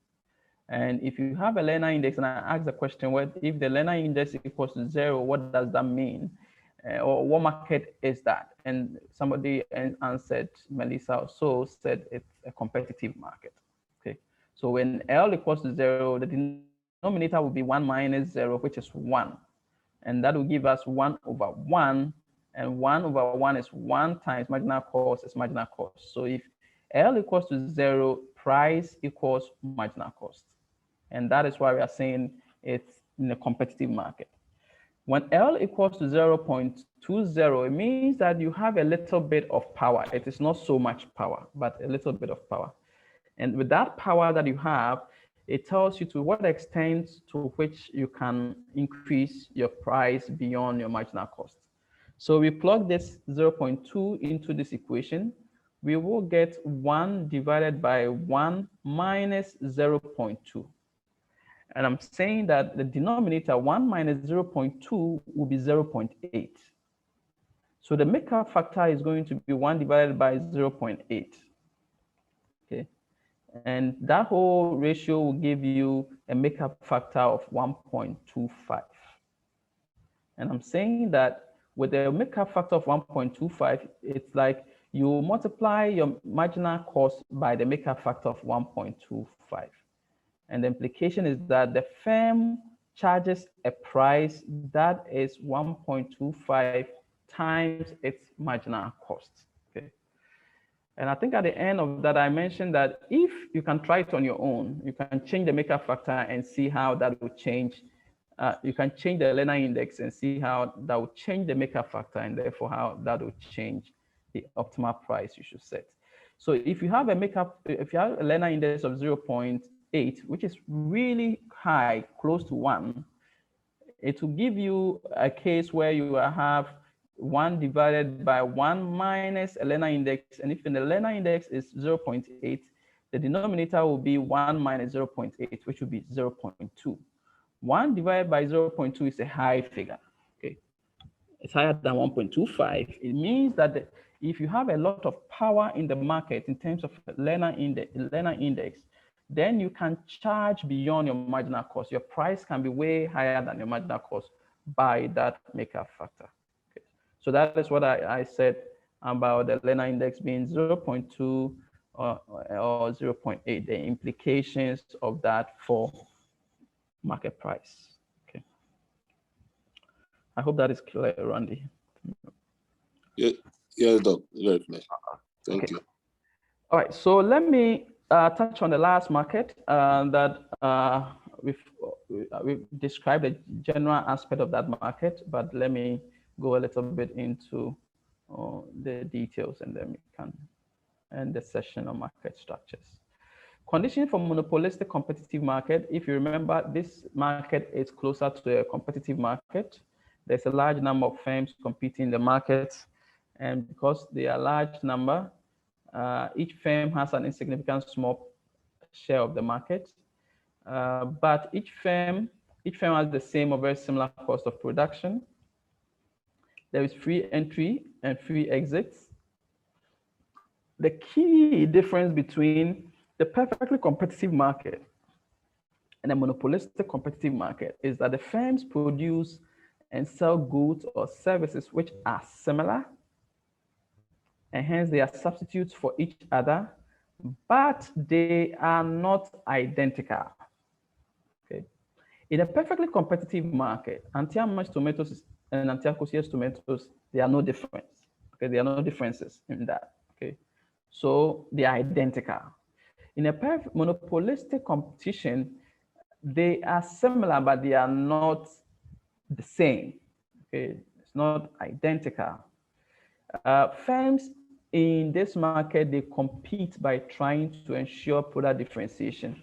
And if you have a Lena index, and I ask the question, what if the Lena index equals to 0, what does that mean? Or what market is that? And somebody answered, Melissa also said it's a competitive market. Okay, so when L equals to 0, the denominator will be 1 minus 0, which is 1. And that will give us 1 over 1. And 1 over 1 is 1 times marginal cost is marginal cost. So if L equals to 0, price equals marginal cost. And that is why we are saying it's in a competitive market. When L equals to 0.20, it means that you have a little bit of power. It is not so much power, but a little bit of power. And with that power that you have, it tells you to what extent to which you can increase your price beyond your marginal cost. So we plug this 0.2 into this equation, we will get 1 divided by 1 minus 0.2. And I'm saying that the denominator 1 minus 0.2 will be 0.8. So the makeup factor is going to be 1 divided by 0.8. Okay. And that whole ratio will give you a makeup factor of 1.25. And I'm saying that with a makeup factor of 1.25, it's like you multiply your marginal cost by the makeup factor of 1.25. And the implication is that the firm charges a price that is 1.25 times its marginal cost. Okay. And I think at the end of that, I mentioned that if you can try it on your own, you can change the makeup factor and see how that will change. You can change the Lena index and see how that will change the makeup factor, and therefore how that will change the optimal price you should set. So if you have a if you have a Lena index of 0.8, which is really high, close to 1, it will give you a case where you will have 1 divided by 1 minus a Lena index. And if the Lena index is 0.8, the denominator will be 1 minus 0.8, which will be 0.2. 1 divided by 0.2 is a high figure. Okay, it's higher than 1.25. It means that if you have a lot of power in the market in terms of Lena index, then you can charge beyond your marginal cost. Your price can be way higher than your marginal cost by that makeup factor. Okay. So that is what I said about the Lena index being 0.2 or 0.8, the implications of that for market price. Okay. I hope that is clear, Randy. Yes, Doc. Very clear. Thank you. All right, so let me touch on the last market that we've described the general aspect of that market, but let me go a little bit into the details, and then we can end the session on market structures. Condition for monopolistic competitive market. If you remember, this market is closer to a competitive market. There's a large number of firms competing in the market, and because they are a large number, each firm has an insignificant small share of the market, but each firm has the same or very similar cost of production. There is free entry and free exits. The key difference between the perfectly competitive market and a monopolistic competitive market is that the firms produce and sell goods or services which are similar, and hence they are substitutes for each other, but they are not identical. Okay. In a perfectly competitive market, anti-amashed tomatoes and anti-acosius tomatoes, there are no difference. Okay, there are no differences in that. Okay, so they are identical. In a monopolistic competition, they are similar, but they are not the same. Okay, it's not identical. Firms in this market, they compete by trying to ensure product differentiation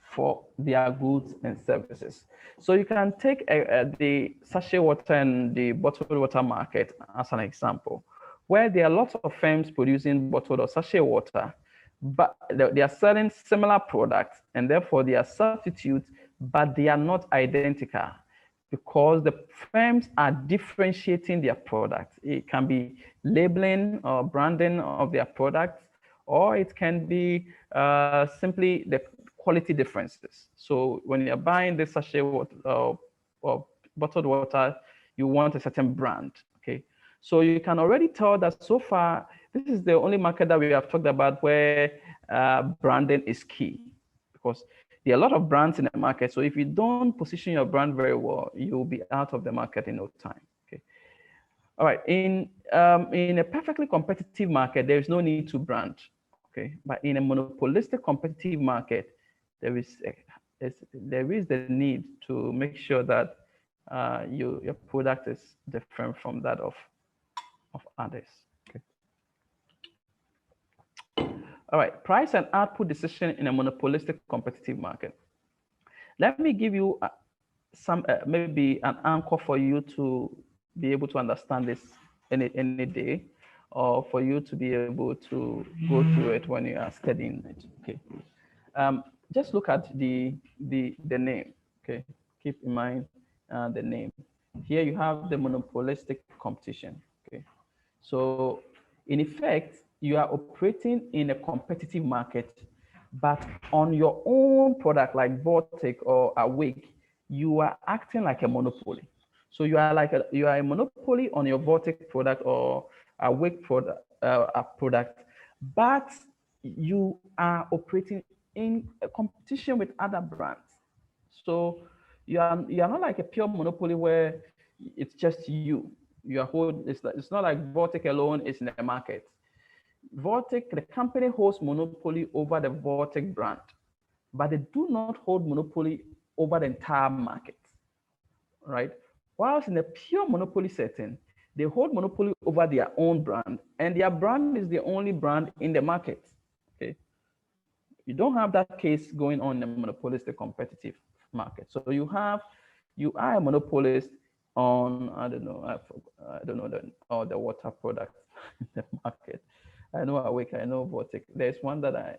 for their goods and services. So you can take the sachet water and the bottled water market as an example, where there are lots of firms producing bottled or sachet water, but they are selling similar products, and therefore they are substitutes, but they are not identical, because the firms are differentiating their products. It can be labeling or branding of their products, or it can be simply the quality differences. So when you're buying this sachet water or bottled water, you want a certain brand, okay? So you can already tell that so far, this is the only market that we have talked about where branding is key, because there are a lot of brands in the market. So if you don't position your brand very well, you'll be out of the market in no time. Okay. All right. In a perfectly competitive market, there is no need to brand. Okay. But in a monopolistic competitive market, there is the need to make sure that your product is different from that of others. Okay. All right, price and output decision in a monopolistic competitive market. Let me give you some maybe an anchor for you to be able to understand this any day, or for you to be able to go through it when you are studying it. Okay, just look at the name. Okay, keep in mind the name. Here you have the monopolistic competition. Okay, so in effect, you are operating in a competitive market, but on your own product like Vortec or Awake, you are acting like a monopoly. So you are a monopoly on your Vortec product or Awake product, but you are operating in a competition with other brands. So you are not like a pure monopoly where it's just you. It's not like Vortec alone is in the market. Vortec, the company holds monopoly over the Vortec brand, but they do not hold monopoly over the entire market, right? Whilst in a pure monopoly setting, they hold monopoly over their own brand, and their brand is the only brand in the market. You don't have that case going on in a monopolistic competitive market. So you are a monopolist on, I don't know, I don't know the water product in the market. I know Awake, I know Vortex. There's one that I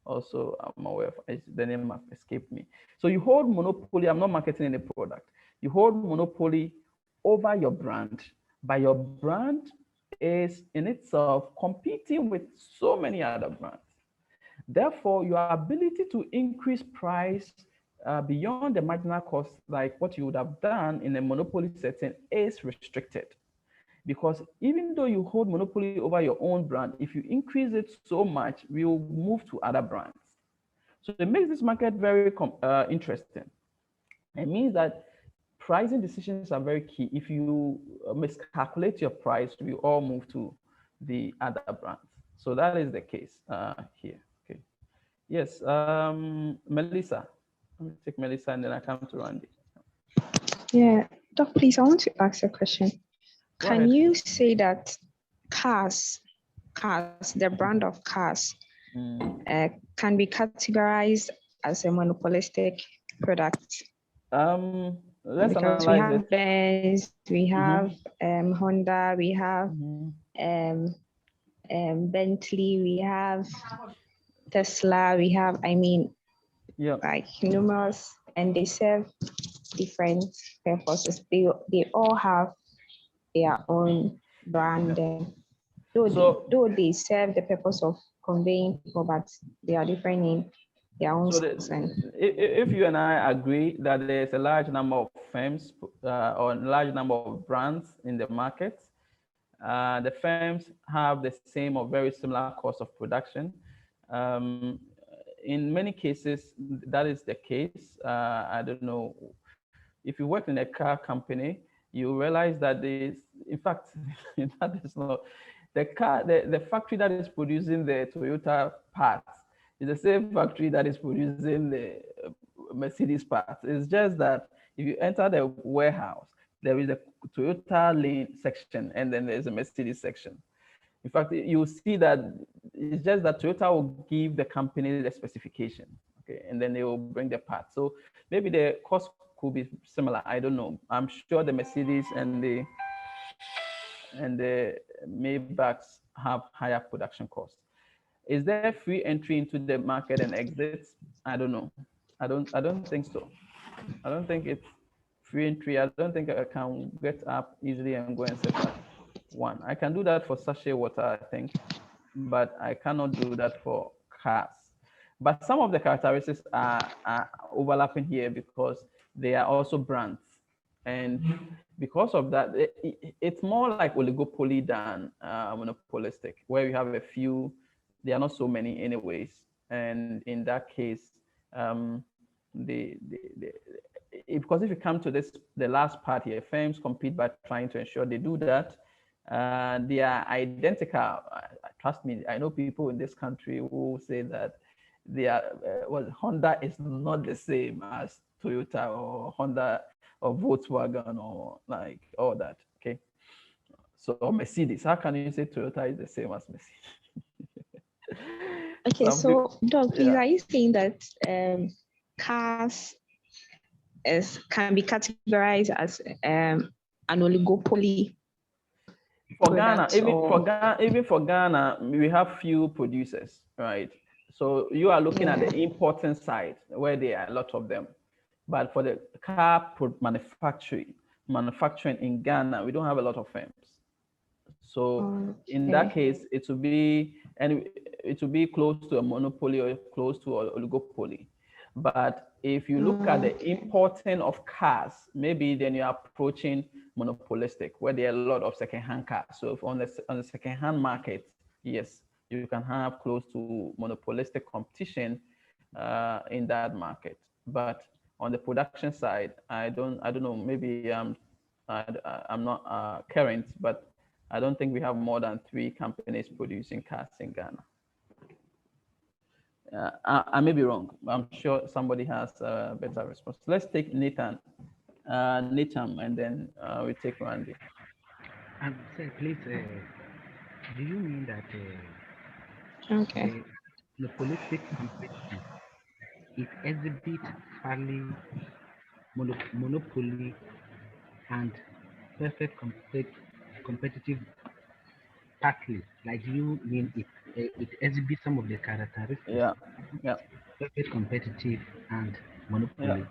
also am aware of. The name has escaped me. So you hold monopoly. I'm not marketing any product. You hold monopoly over your brand, but your brand is in itself competing with so many other brands. Therefore, your ability to increase price beyond the marginal cost, like what you would have done in a monopoly setting, is restricted. Because even though you hold monopoly over your own brand, if you increase it so much, we will move to other brands. So it makes this market very interesting. It means that pricing decisions are very key. If you miscalculate your price, we all move to the other brands. So that is the case here. Okay. Yes, Melissa. Let me take Melissa and then I come to Randy. Yeah, Doc, please, I want to ask a question. Go Can ahead. you say that cars, the brand of cars, can be categorized as a monopolistic product? Let's Because we analyze have it. Benz, we have Honda, we have Bentley, we have Tesla, we have, like numerous, and they serve different purposes. They all have their own branding. Though they serve the purpose of conveying people, but they are different in their own sense. If you and I agree that there's a large number of firms or a large number of brands in the market, the firms have the same or very similar cost of production. In many cases, that is the case. I don't know. If you work in a car company, you realize that in fact, that is not the factory that is producing the Toyota parts is the same factory that is producing the Mercedes parts. It's just that if you enter the warehouse, there is a Toyota lane section and then there's a Mercedes section. In fact, you see that it's just that Toyota will give the company the specification, okay, and then they will bring the parts. So maybe the cost could be similar. I don't know. I'm sure the Mercedes and the Maybachs have higher production costs. Is there free entry into the market and exits? I don't know. I don't think so. I don't think it's free entry. I don't think I can get up easily and go and set up one. I can do that for sachet water, I think, but I cannot do that for cars. But some of the characteristics are overlapping here because they are also brands. And because of that, it's more like oligopoly than monopolistic, where you have a few, there are not so many anyways. And in that case, because if you come to the last part here, firms compete by trying to ensure they do that. They are identical. Trust me, I know people in this country who say that Honda is not the same as Toyota or Honda or Volkswagen or like all that. Okay. So Mercedes, how can you say Toyota is the same as Mercedes? Okay, so Doc, please, are you saying that cars can be categorized as an oligopoly? For Ghana, even for Ghana, we have few producers, right? So you are looking at the importing side where there are a lot of them. But for the car manufacturing in Ghana, we don't have a lot of firms. So in that case, it will be close to a monopoly or close to an oligopoly. But if you look at the importing of cars, maybe then you're approaching monopolistic, where there are a lot of second-hand cars. So if on the second-hand market, yes, you can have close to monopolistic competition in that market. But on the production side, I don't know. Maybe I'm not current, but I don't think we have more than 3 companies producing cars in Ghana. I may be wrong. I'm sure somebody has a better response. Let's take Nathan, and then we take Randy. Sir, please, do you mean that okay. monopolistic competition. It exhibits fairly monopoly and perfect competitive partly, like you mean it exhibits some of the characteristics. Yeah, yeah, Perfect competitive and yeah. monopoly.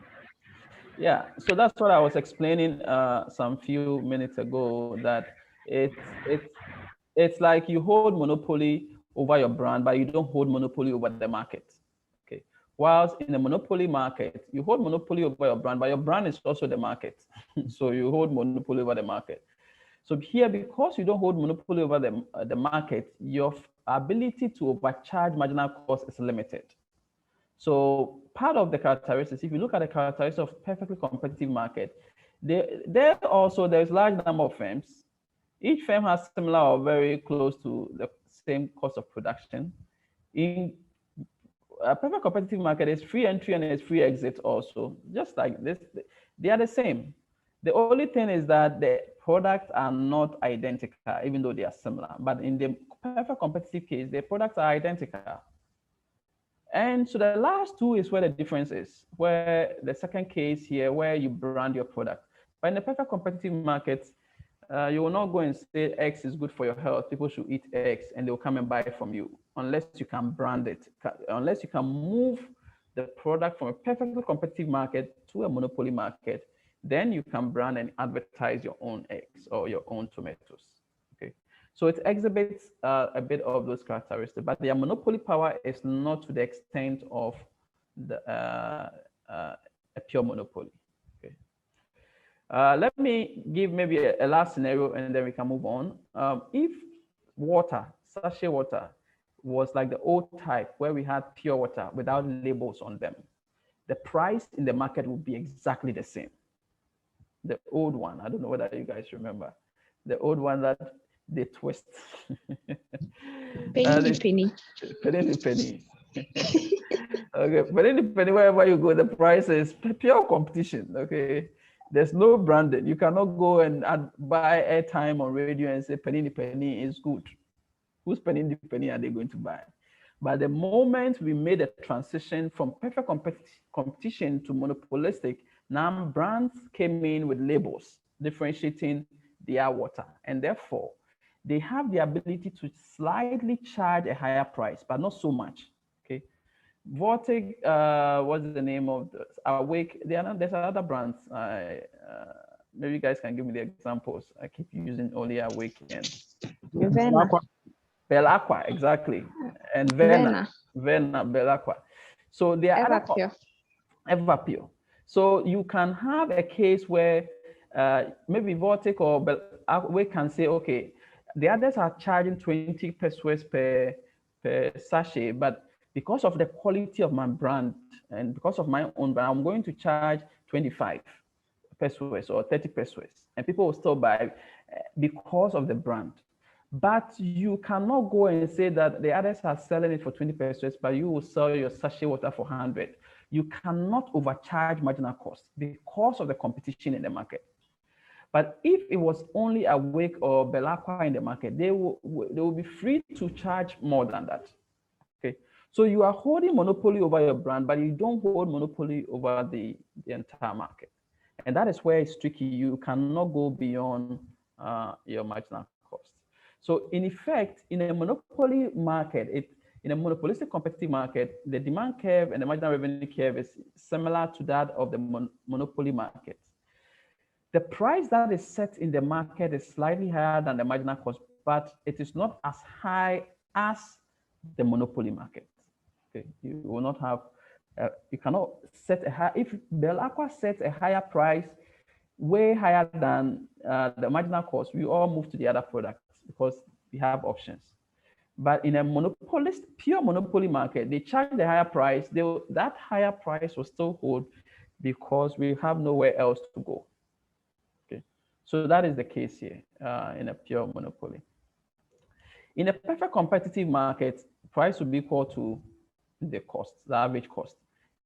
Yeah, so that's what I was explaining some few minutes ago, that it's like you hold monopoly over your brand, but you don't hold monopoly over the market. Okay. Whilst in the monopoly market, you hold monopoly over your brand, but your brand is also the market. So you hold monopoly over the market. So here, because you don't hold monopoly over the market, your ability to overcharge marginal cost is limited. So part of the characteristics, if you look at the characteristics of perfectly competitive market, there also there's large number of firms. Each firm has similar or very close to the same cost of production. In a perfect competitive market, is free entry and it's free exit also. Just like this, they are the same. The only thing is that the products are not identical, even though they are similar. But in the perfect competitive case, the products are identical. And so the last two is where the difference is, where the second case here, where you brand your product. But in the perfect competitive market, you will not go and say X is good for your health. People should eat X and they'll come and buy it from you, unless you can brand it, unless you can move the product from a perfectly competitive market to a monopoly market, then you can brand and advertise your own eggs or your own tomatoes. Okay. So it exhibits a bit of those characteristics, but their monopoly power is not to the extent of a pure monopoly. Okay. Let me give maybe a last scenario and then we can move on. If water, sachet water, was like the old type where we had pure water without labels on them, the price in the market would be exactly the same. The old one, I don't know whether you guys remember, the old one that they twist. Penny to penny. Penny to penny. Okay, penny to penny, wherever you go, the price is pure competition. Okay, there's no branding. You cannot go and buy airtime on radio and say penny to penny is good. Whose penny to penny are they going to buy? But the moment we made a transition from perfect competition to monopolistic, now brands came in with labels differentiating their water, and therefore they have the ability to slightly charge a higher price, but not so much. Okay, Vortic, what's the name of the Awake? There's other brands. Maybe you guys can give me the examples. I keep using only Awake and Belaqua, exactly, and Vena, Belaqua. So there are other Everpure. So you can have a case where maybe Vortic or we can say, okay, the others are charging 20 pesos per sachet, but because of the quality of my brand and because of my own brand, I'm going to charge 25 pesos or 30 pesos, and people will still buy because of the brand. But you cannot go and say that the others are selling it for 20 pesos, but you will sell your sachet water for 100. You cannot overcharge marginal cost because of the competition in the market. But if it was only Awake or Belaqua in the market, they will be free to charge more than that. Okay, so you are holding monopoly over your brand, but you don't hold monopoly over the entire market. And that is where it's tricky. You cannot go beyond your marginal cost. So in effect, in a monopoly market, in a monopolistic competitive market, the demand curve and the marginal revenue curve is similar to that of the monopoly market. The price that is set in the market is slightly higher than the marginal cost, but it is not as high as the monopoly market. Okay, you will not have, you cannot set a high, if Belaqua sets a higher price, way higher than the marginal cost, we all move to the other products because we have options. But in a monopolist, pure monopoly market, they charge the higher price. That higher price will still hold because we have nowhere else to go. Okay, so that is the case here in a pure monopoly. In a perfect competitive market, price will be equal to the cost, the average cost.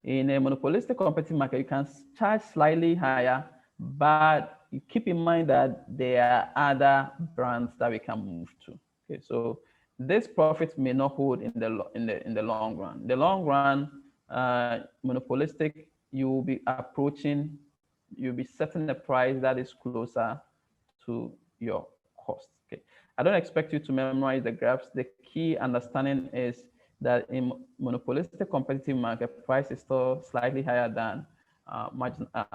In a monopolistic competitive market, you can charge slightly higher, but you keep in mind that there are other brands that we can move to. Okay, so this profit may not hold in the long run. The long run, monopolistic, you will be approaching, you'll be setting a price that is closer to your cost. Okay, I don't expect you to memorize the graphs. The key understanding is that in monopolistic competitive market, price is still slightly higher than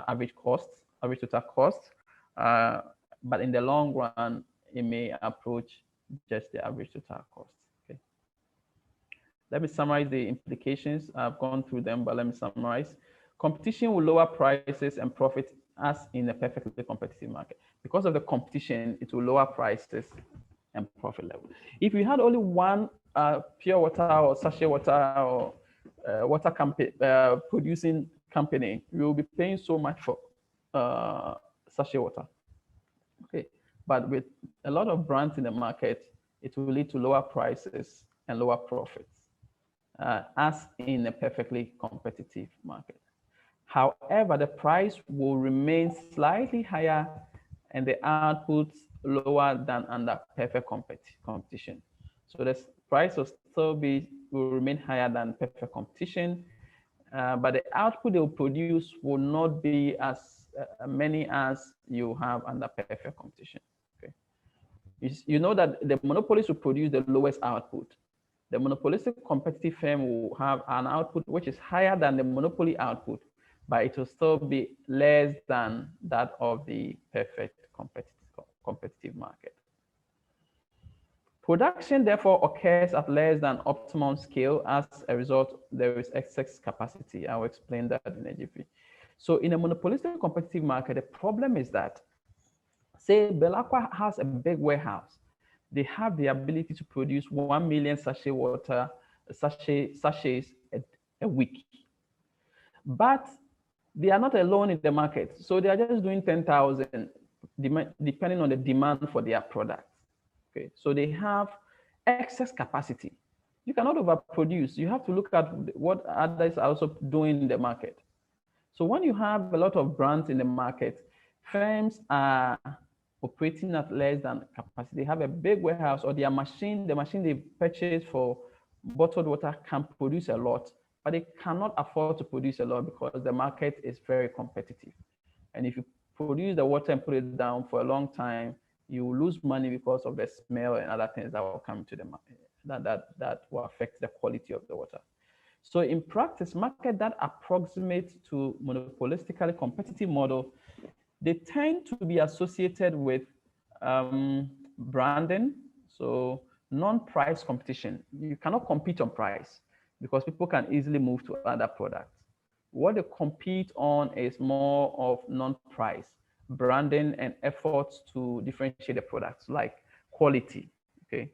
average cost, average total cost. But in the long run, it may approach just the average total cost. Okay. Let me summarize the implications. I've gone through them, but let me summarize. Competition will lower prices and profit as in a perfectly competitive market. Because of the competition, it will lower prices and profit level. If you had only one pure water or sachet water or water producing company, you will be paying so much for sachet water. Okay, but with a lot of brands in the market, it will lead to lower prices and lower profits, as in a perfectly competitive market. However, the price will remain slightly higher and the output lower than under perfect competition. So the price will remain higher than perfect competition, but the output they will produce will not be as many as you have under perfect competition. Okay, you know that the monopolies will produce the lowest output. The monopolistic competitive firm will have an output which is higher than the monopoly output, but it will still be less than that of the perfect competitive market. Production therefore occurs at less than optimum scale. As a result, there is excess capacity. I will explain that in a jiffy. So in a monopolistic competitive market, the problem is that, say Belacqua has a big warehouse. They have the ability to produce 1 million sachets a week. But they are not alone in the market. So they are just doing 10,000 depending on the demand for their products. Okay, so they have excess capacity. You cannot overproduce. You have to look at what others are also doing in the market. So when you have a lot of brands in the market, firms are operating at less than capacity. They have a big warehouse, or their machine, the machine they purchase for bottled water can produce a lot, but they cannot afford to produce a lot because the market is very competitive. And if you produce the water and put it down for a long time, you will lose money because of the smell and other things that will come to the market that will affect the quality of the water. So in practice, market that approximate to monopolistically competitive model, they tend to be associated with branding, so non-price competition. You cannot compete on price because people can easily move to other products. What they compete on is more of non-price, branding and efforts to differentiate the products, like quality, okay?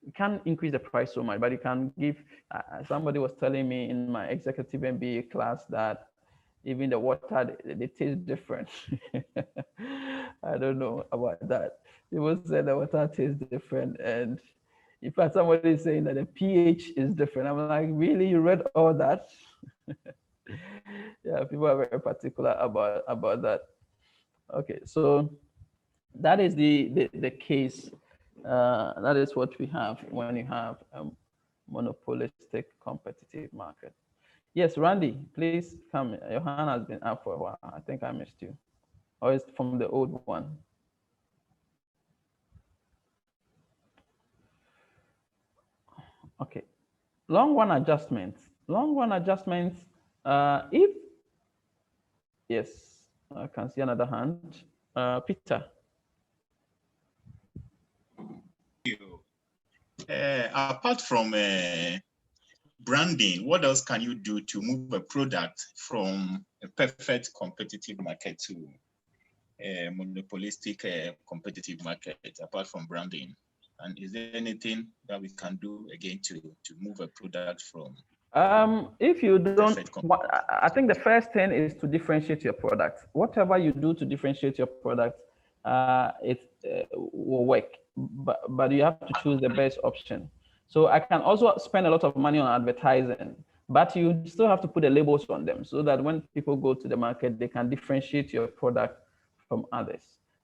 You can't increase the price so much, but you can give, somebody was telling me in my executive MBA class that even the water, they taste different. I don't know about that. People said the water tastes different. And in fact, somebody is saying that the pH is different. I'm like, really, you read all that? Yeah, people are very particular about that. Okay, so that is the case. That is what we have when you have a monopolistic competitive market. Yes, Randy, please come. Your hand has been up for a while. I think I missed you. Or it's from the old one. Okay. Long run adjustments. Long run adjustments, yes, I can see another hand. Peter. Apart from branding, what else can you do to move a product from a perfect competitive market to a monopolistic competitive market, apart from branding? And is there anything that we can do again to move a product from? If you don't, I think the first thing is to differentiate your product. Whatever you do to differentiate your product, it will work, but you have to choose the best option. So I can also spend a lot of money on advertising, but you still have to put the labels on them so that when people go to the market, they can differentiate your product from others.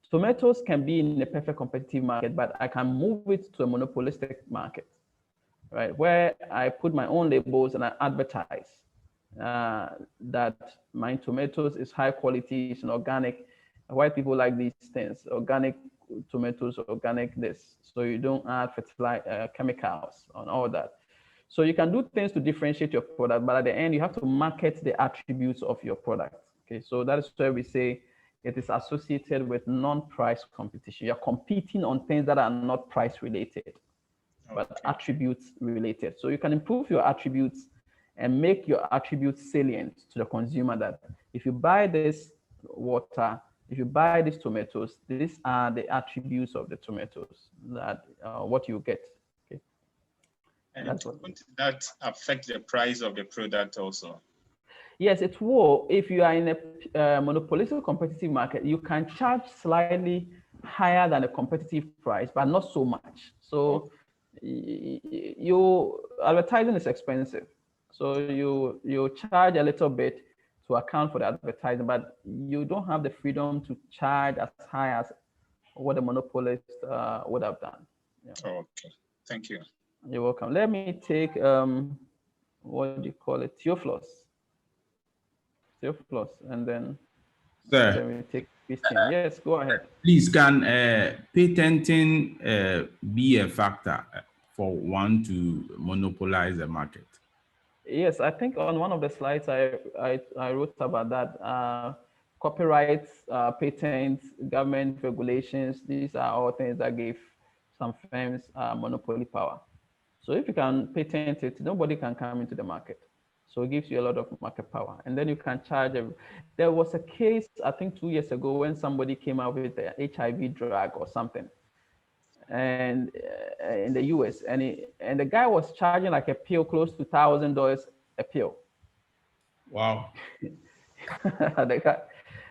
Tomatoes can be in a perfect competitive market, but I can move it to a monopolistic market, right? Where I put my own labels and I advertise that my tomatoes is high quality, it's an organic. White people like these things, organic tomatoes, organic this. So you don't add fertilizer, chemicals and all that. So you can do things to differentiate your product, but at the end, you have to market the attributes of your product. Okay, so that is where we say it is associated with non-price competition. You're competing on things that are not price related, but attributes related. So you can improve your attributes and make your attributes salient to the consumer that if you buy this water, if you buy these tomatoes, these are the attributes of the tomatoes that what you get. Okay. And won't that affect the price of the product also? Yes, it will. If you are in a monopolistic competitive market, you can charge slightly higher than a competitive price, but not so much. So you advertising is expensive. So you charge a little bit to account for the advertising, but you don't have the freedom to charge as high as what a monopolist would have done. Yeah. Okay, thank you. You're welcome. Let me take what do you call it, Theophilus, and then we take Christian. Yes, go ahead. Please, can patenting be a factor for one to monopolize the market? Yes, I think on one of the slides I wrote about that. Copyrights, patents, government regulations, these are all things that give some firms monopoly power. So if you can patent it, nobody can come into the market. So it gives you a lot of market power. And then you can charge. There was a case, I think 2 years ago, when somebody came out with the HIV drug or something, and in the US, and the guy was charging like a pill close to $1,000 a pill. Wow.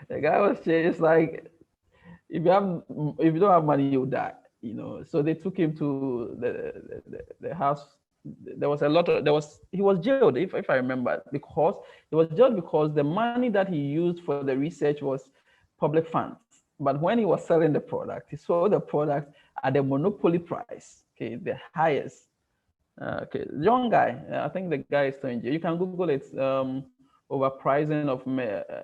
the guy was just like, if you don't have money, you die. You know, so they took him to the house. He was jailed, if I remember, because he was jailed because the money that he used for the research was public funds. But when he was selling the product, he sold the product at the monopoly price, okay, the highest. Okay, young guy, I think the guy is still in jail. You can Google it, overpricing of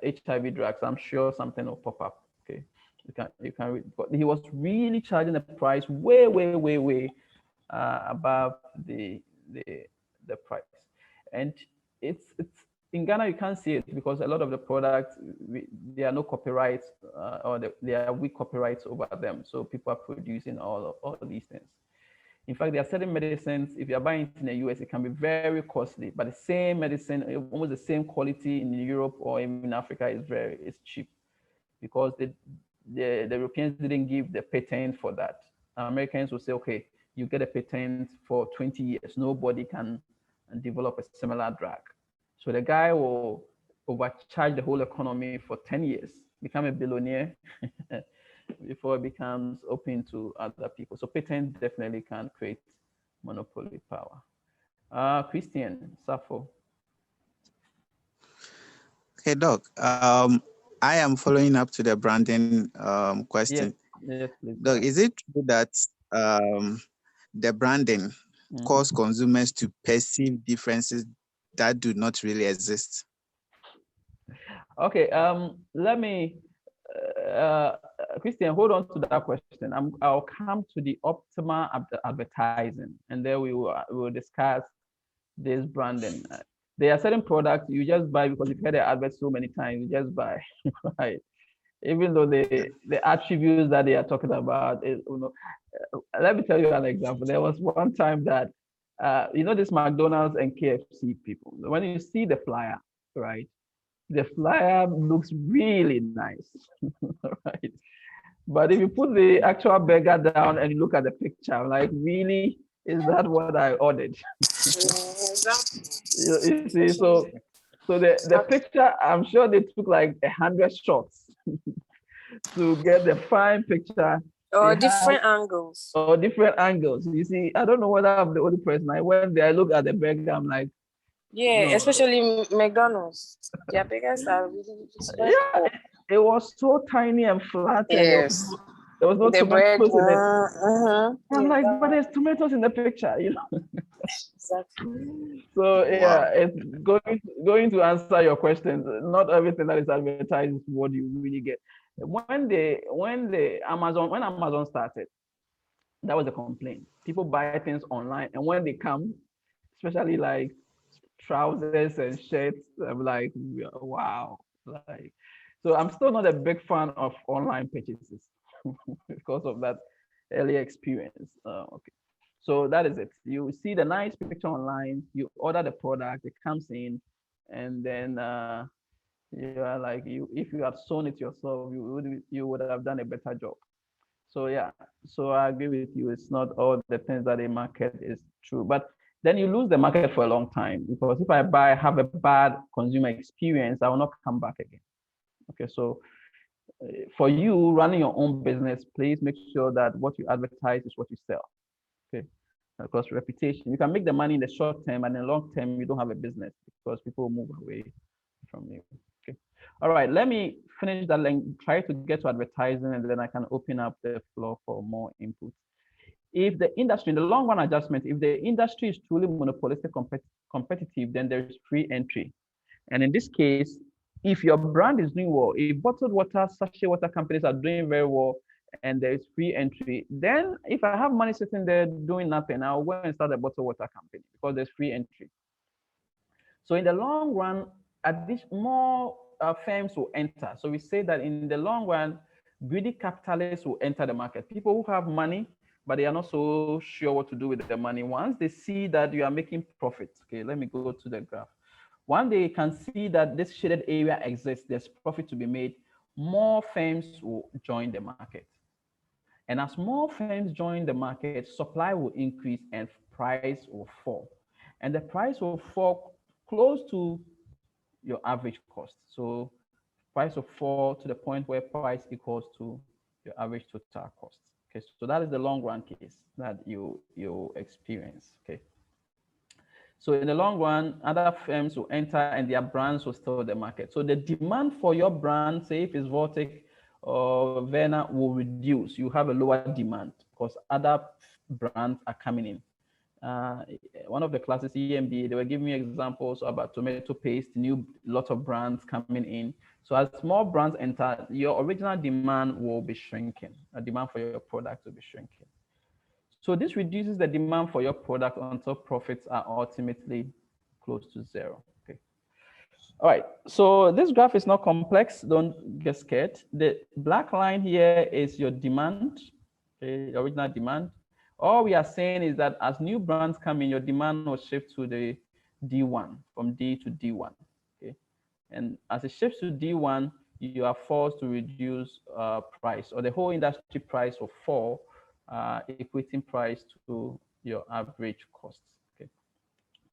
HIV drugs. I'm sure something will pop up. Okay, you can read. But he was really charging the price way above the price, and it's in Ghana you can't see it because a lot of the products there are no copyrights or there are weak copyrights over them, so people are producing all these things. In fact, there are certain medicines, if you're buying it in the US, it can be very costly, but the same medicine, almost the same quality in Europe or in Africa is cheap because the Europeans didn't give the patent for that. Americans will say, okay, you get a patent for 20 years. Nobody can develop a similar drug. So the guy will overcharge the whole economy for 10 years, become a billionaire before it becomes open to other people. So patent definitely can create monopoly power. Christian, Safo. Okay, Doc. I am following up to the branding question. Yes, please. Doc, is it true that the branding cause consumers to perceive differences that do not really exist? Okay, let me, Christian, hold on to that question. I'll come to the optimal advertising, and then we will discuss this branding. There are certain products you just buy because you've heard the advert so many times, you just buy, right? Even though the attributes that they are talking about is, let me tell you an example. There was one time that, this McDonald's and KFC people, when you see the flyer, right? The flyer looks really nice, right? But if you put the actual burger down and you look at the picture, I'm like, really, is that what I ordered? You see, so the picture, I'm sure they took like 100 shots to get the fine picture. Or different angles. Or different angles. You see, I don't know whether I'm the only person. I went there, I look at the burger, I'm like, yeah, especially McDonald's. Their burgers are really yeah, It was so tiny and flat, and Yes. there was no The bread. tomatoes in it. I'm like, but there's tomatoes in the picture, Exactly. So yeah, Wow. it's going to answer your questions. Not everything that is advertised is what you really get. When Amazon started, that was a complaint. People buy things online, and when they come, especially like trousers and shirts, I'm like, wow. Like, so I'm still not a big fan of online purchases because of that early experience. Okay. So that is it. You see the nice picture online, you order the product, it comes in, and then you are like, if you had sewn it yourself, you would have done a better job. So yeah, so I agree with you. It's not all the things that they market is true, but then you lose the market for a long time, because if I have a bad consumer experience, I will not come back again. Okay, so for you running your own business, please make sure that what you advertise is what you sell. Okay, because reputation, you can make the money in the short term, and in the long term you don't have a business because people move away from you. Okay, all right, let me finish that link, try to get to advertising, and then I can open up the floor for more input. If the industry, in the long run adjustment, if the industry is truly monopolistic competitive, then there is free entry. And in this case, if your brand is doing well, if bottled water, sachet water companies are doing very well, and there is free entry, then if I have money sitting there doing nothing, I'll go and start a bottled water company because there's free entry. So in the long run, at this more firms will enter. So we say that in the long run, greedy capitalists will enter the market. People who have money, but they are not so sure what to do with the money. Once they see that you are making profit, okay, let me go to the graph. Once they can see that this shaded area exists, there's profit to be made, more firms will join the market. And as more firms join the market, supply will increase and price will fall. And the price will fall close to your average cost. So price will fall to the point where price equals to your average total cost. Okay, so that is the long run case that you experience. Okay. So in the long run, other firms will enter and their brands will still the market. So the demand for your brand, say if it's Vortic or Verna, will reduce. You have a lower demand because other brands are coming in. One of the classes, EMB, they were giving me examples about tomato paste, new lot of brands coming in. So as more brands enter, your original demand will be shrinking. A demand for your product will be shrinking. So this reduces the demand for your product until profits are ultimately close to zero. Okay. All right. So this graph is not complex. Don't get scared. The black line here is your demand, okay, original demand. All we are saying is that as new brands come in, your demand will shift to the D1, from D to D1. Okay. And as it shifts to D1, you are forced to reduce price, or the whole industry price will fall, equating price to your average costs. Okay.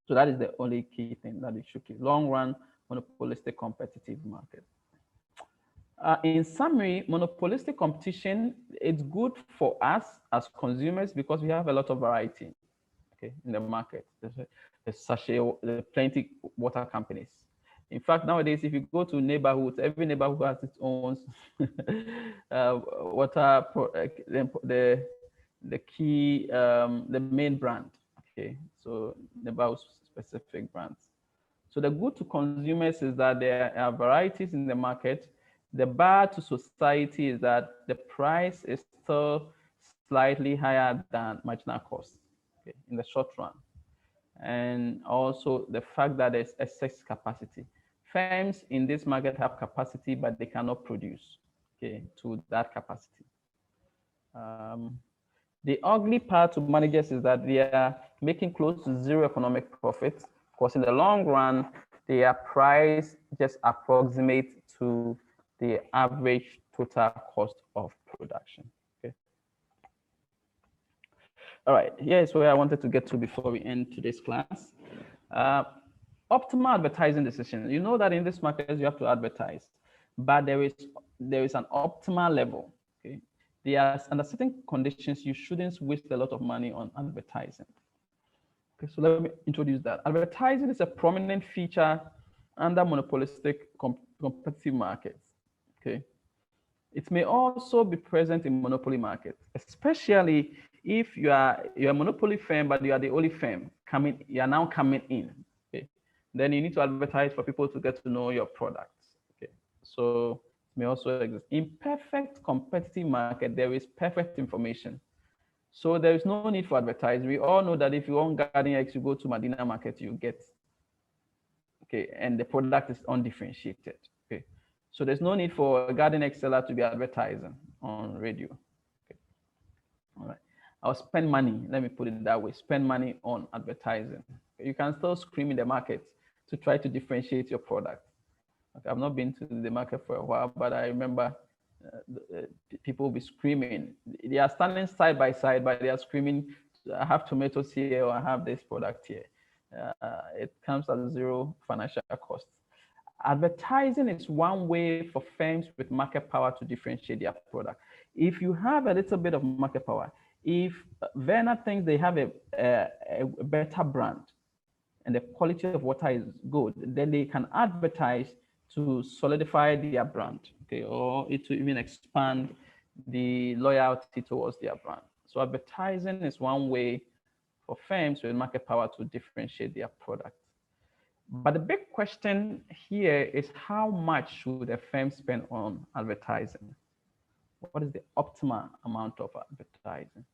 So that is the only key thing that it should keep. Long run, monopolistic competitive market. In summary, monopolistic competition, it's good for us as consumers because we have a lot of variety, okay, in the market. There's sachet, there's plenty water companies. In fact, nowadays, if you go to neighborhoods, every neighborhood has its own water, the key, the main brand. Okay, so neighborhood specific brands. So the good to consumers is that there are varieties in the market. The bad to society is that the price is still slightly higher than marginal cost, okay, in the short run. And also the fact that there's excess capacity. Firms in this market have capacity, but they cannot produce, okay, to that capacity. The ugly part to managers is that they are making close to zero economic profit, because in the long run, their price just approximates to the average total cost of production. Okay. All right, here's where I wanted to get to before we end today's class. Optimal advertising decisions. You know that in this market you have to advertise, but there is an optimal level. Okay, there are under certain conditions you shouldn't waste a lot of money on advertising. Okay, so let me introduce that. Advertising is a prominent feature under monopolistic competitive markets. Okay. It may also be present in monopoly markets, especially if you're a monopoly firm, but you are the only firm coming, you are now coming in. Okay. Then you need to advertise for people to get to know your products. Okay. So it may also exist. In perfect competitive market, there is perfect information. So there is no need for advertising. We all know that if you want garden eggs, you go to Medina market, you get, okay, and the product is undifferentiated. Okay. So there's no need for a garden egg seller to be advertising on radio. Okay. All right. I'll spend money, let me put it that way, spend money on advertising. You can still scream in the market to try to differentiate your product. Okay. I've not been to the market for a while, but I remember people will be screaming. They are standing side by side, but they are screaming, I have tomatoes here, or I have this product here. It comes at zero financial cost. Advertising is one way for firms with market power to differentiate their product. If you have a little bit of market power, if Werner thinks they have a better brand and the quality of water is good, then they can advertise to solidify their brand, okay, or to even expand the loyalty towards their brand. So advertising is one way for firms with market power to differentiate their product. But the big question here is, how much should a firm spend on advertising? What is the optimal amount of advertising?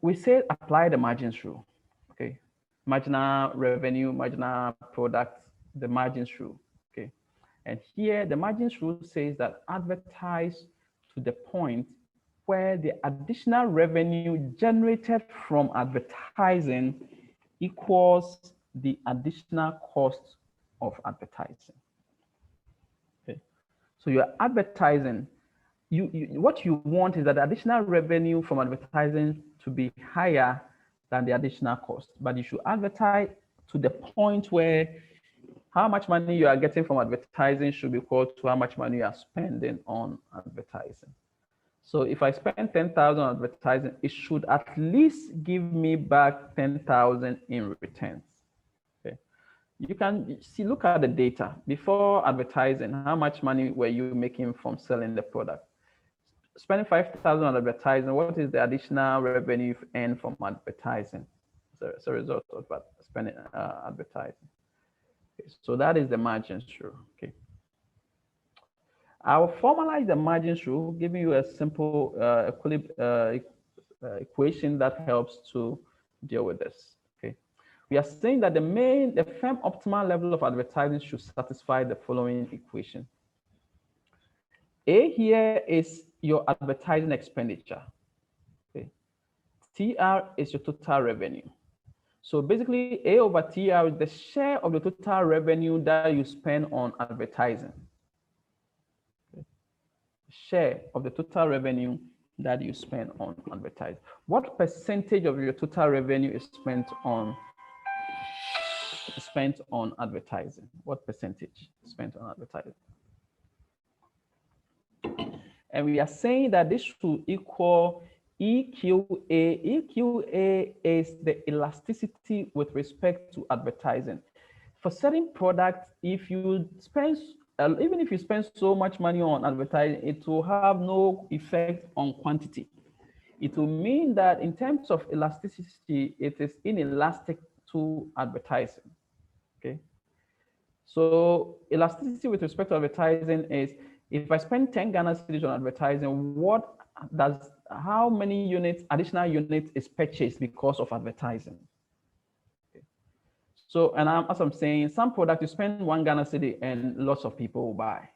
We say apply the margins rule, okay? Marginal revenue, marginal products, the margins rule, okay? And here the margins rule says that advertise to the point where the additional revenue generated from advertising equals the additional cost of advertising. Okay. So you're advertising, what you want is that the additional revenue from advertising to be higher than the additional cost, but you should advertise to the point where how much money you are getting from advertising should be equal to how much money you are spending on advertising. So if I spend 10,000 on advertising, it should at least give me back 10,000 in returns. Okay. You can see, look at the data before advertising. How much money were you making from selling the product? Spending 5,000 on advertising, what is the additional revenue you've earned from advertising as a result of that spending advertising? Okay, so that is the margins rule. Okay. I'll formalize the margins rule, giving you a simple equation that helps to deal with this. Okay. We are saying that the firm optimal level of advertising should satisfy the following equation. A here is your advertising expenditure. Okay. TR is your total revenue. So basically, A over TR is the share of the total revenue that you spend on advertising. Okay. Share of the total revenue that you spend on advertising. What percentage of your total revenue is spent on advertising? What percentage is spent on advertising? And we are saying that this should equal EQA. EQA is the elasticity with respect to advertising. For certain products, if you spend, even if you spend so much money on advertising, it will have no effect on quantity. It will mean that in terms of elasticity, it is inelastic to advertising. Okay. So elasticity with respect to advertising is, if I spend 10 Ghana cedis on advertising, how many units, additional units is purchased because of advertising? Okay. So, and as I'm saying, some product you spend 1 Ghana cedi and lots of people will buy.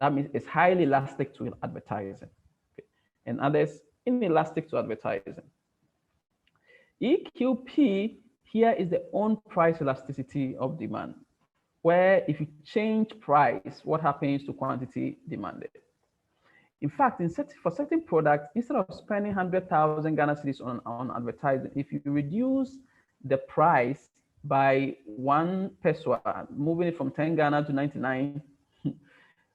That means it's highly elastic to advertising. Okay. And others, inelastic to advertising. EQP here is the own price elasticity of demand, where if you change price, what happens to quantity demanded? In fact, for certain products, instead of spending 100,000 Ghana cedis on advertising, if you reduce the price by 1 peso, moving it from 10 Ghana to 99,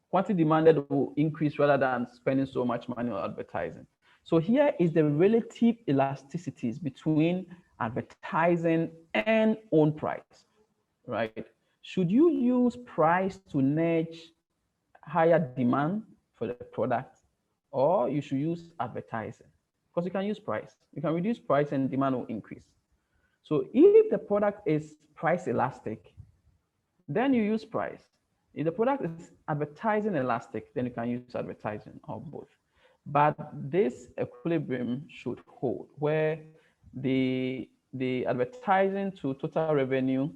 quantity demanded will increase rather than spending so much money on advertising. So here is the relative elasticities between advertising and own price, right? Should you use price to nudge higher demand for the product, or you should use advertising, because you can use price. You can reduce price and demand will increase. So if the product is price elastic, then you use price. If the product is advertising elastic, then you can use advertising, or both. But this equilibrium should hold, where the advertising to total revenue,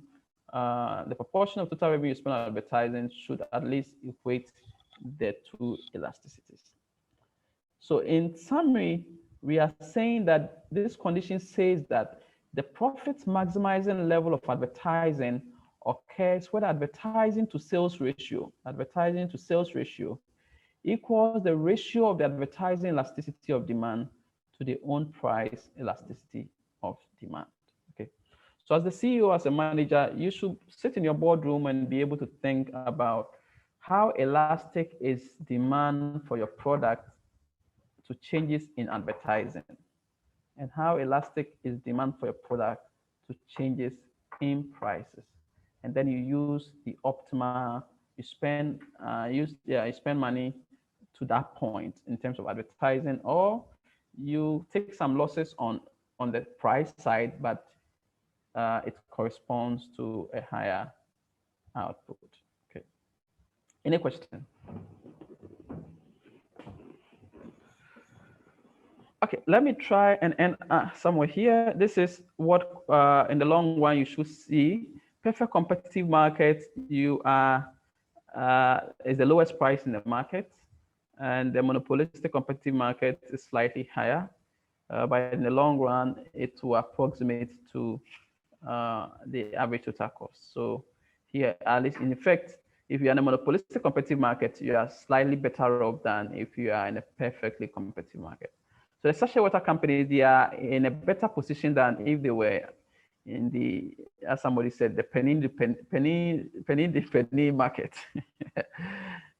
the proportion of total revenue spent on advertising should at least equate the two elasticities. So in summary, we are saying that this condition says that the profit maximizing level of advertising occurs when advertising to sales ratio equals the ratio of the advertising elasticity of demand to the own price elasticity of demand. Okay. So as the CEO, as a manager, you should sit in your boardroom and be able to think about how elastic is demand for your product to changes in advertising, and how elastic is demand for your product to changes in prices. And then you use the optimal, you spend money to that point in terms of advertising, or you take some losses on the price side, but it corresponds to a higher output. Okay. Any question? Okay, let me try and end somewhere here. This is what in the long run you should see. Perfect competitive market, you are is the lowest price in the market, and the monopolistic competitive market is slightly higher. But in the long run, it will approximate to the average total cost. So here, at least in effect, if you are in a monopolistic competitive market, you are slightly better off than if you are in a perfectly competitive market. So the sachet water companies, they are in a better position than if they were in the, as somebody said, the penny market.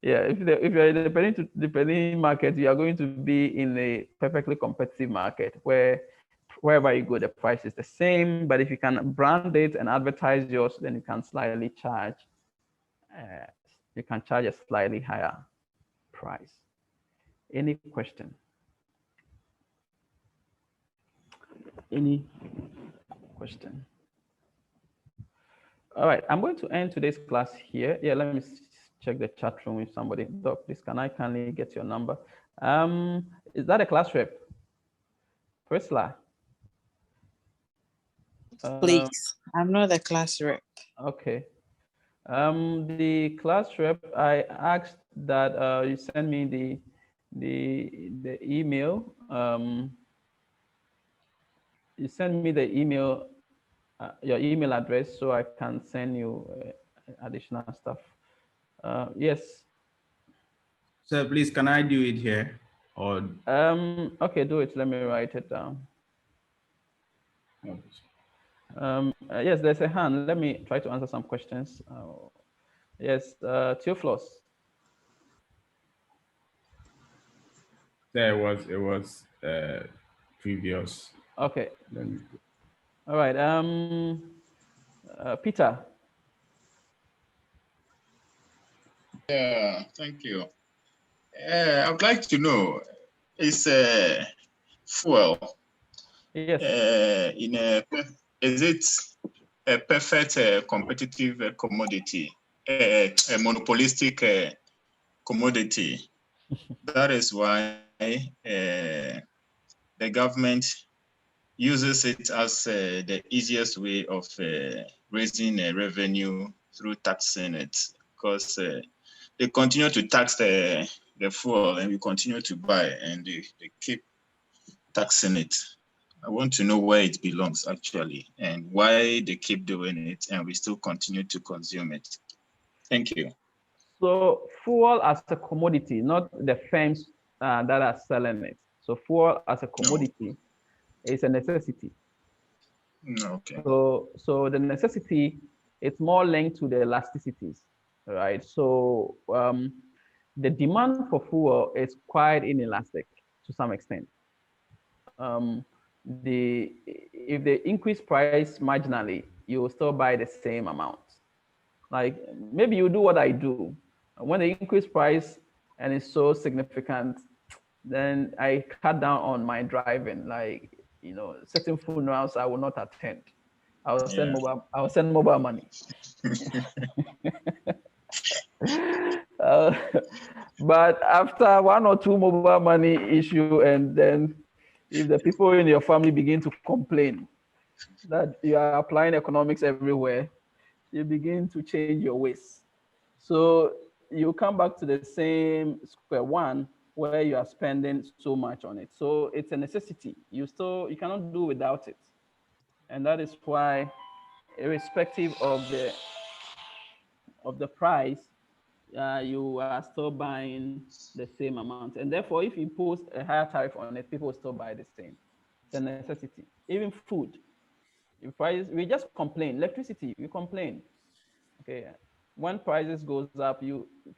Yeah, if you're in the penny market, you are going to be in a perfectly competitive market where wherever you go, the price is the same. But if you can brand it and advertise yours, then you can slightly charge. You can charge a slightly higher price. Any question? Any question? All right, I'm going to end today's class here. Yeah, let me check the chat room with somebody. Doc, please, can I kindly get your number? Is that a class rep? Priscilla? Please, I'm not a class rep. Okay. The class rep, I asked that you send me the email. You send me the email, your email address, so I can send you additional stuff. Yes. Sir, please, can I do it here? Or okay, do it. Let me write it down. Yes, there's a hand. Let me try to answer some questions. Yes, Theophilus. There it was previous. Okay. All right. Peter. Yeah, thank you. I would like to know, is fuel yes. Is it a perfect competitive commodity, a monopolistic commodity? That is why the government uses it as the easiest way of raising revenue through taxing it, because they continue to tax the fuel and we continue to buy, and they keep taxing it. I want to know where it belongs actually and why they keep doing it and we still continue to consume it. Thank you. So fuel as a commodity, not the firms that are selling it. So fuel as a commodity is a necessity. Okay. So the necessity, it's more linked to the elasticities, right? So the demand for fuel is quite inelastic to some extent. If they increase price marginally, you will still buy the same amount. Like maybe you do what I do. When they increase price and it's so significant, then I cut down on my driving. Like, certain funerals I will not attend. I will send mobile money. But after one or two mobile money issue, and then if the people in your family begin to complain that you are applying economics everywhere, you begin to change your ways. So you come back to the same square one where you are spending so much on it. So it's a necessity. You cannot do without it. And that is why, irrespective of the price, you are still buying the same amount. And therefore, if you post a higher tariff on it, people will still buy the same. It's a necessity. Even food. We just complain. Electricity, we complain. Okay. When prices goes up,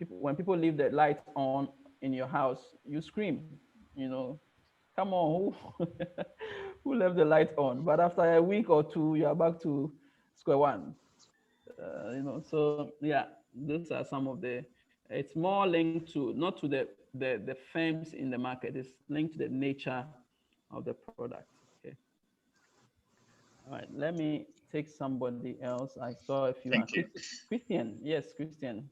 when people leave the light on in your house, you scream. Come on, who left the light on? But after a week or two, you are back to square one. So yeah, those are some of the. It's more linked to not to the firms in the market. It's linked to the nature of the product. Okay. All right. Let me take somebody else. I saw a few. Thank you. Christian. Yes, Christian.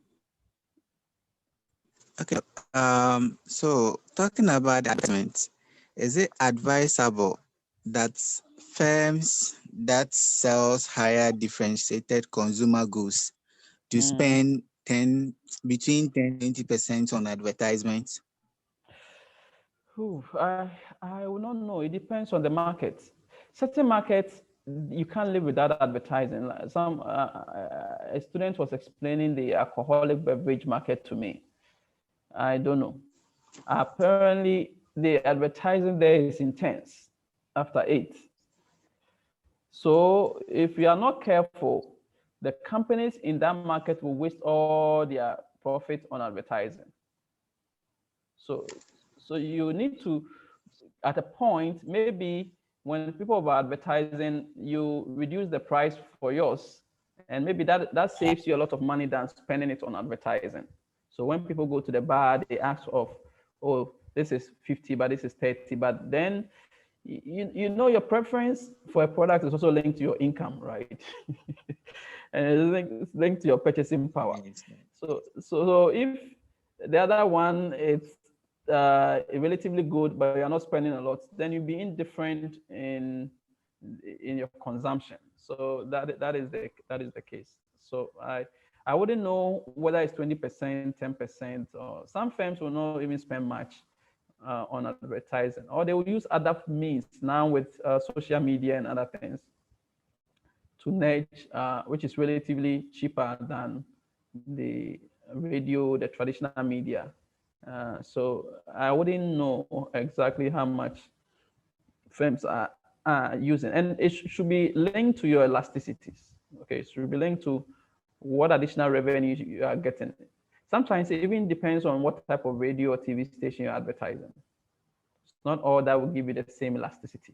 Okay. So talking about advertisements, is it advisable that firms that sells higher differentiated consumer goods to spend between 10-20% on advertisements? I will not know. It depends on the market. Certain markets, you can't live without advertising. A student was explaining the alcoholic beverage market to me. I don't know. Apparently, the advertising there is intense after 8. So if you are not careful, the companies in that market will waste all their profit on advertising. So you need to, at a point, maybe when people are advertising, you reduce the price for yours, and maybe that saves you a lot of money than spending it on advertising. So when people go to the bar, they ask oh, this is 50, but this is 30, but then your preference for a product is also linked to your income, right? And it's linked to your purchasing power. So if the other one is relatively good, but you're not spending a lot, then you'll be indifferent in your consumption. So that is the case. So I wouldn't know whether it's 20%, 10%, or some firms will not even spend much on advertising, or they will use other means now with social media and other things to nudge, which is relatively cheaper than the radio, the traditional media. So I wouldn't know exactly how much firms are using, and it should be linked to your elasticities. Okay, it should be linked to what additional revenue you are getting. Sometimes it even depends on what type of radio or TV station you're advertising. It's not all that will give you the same elasticity.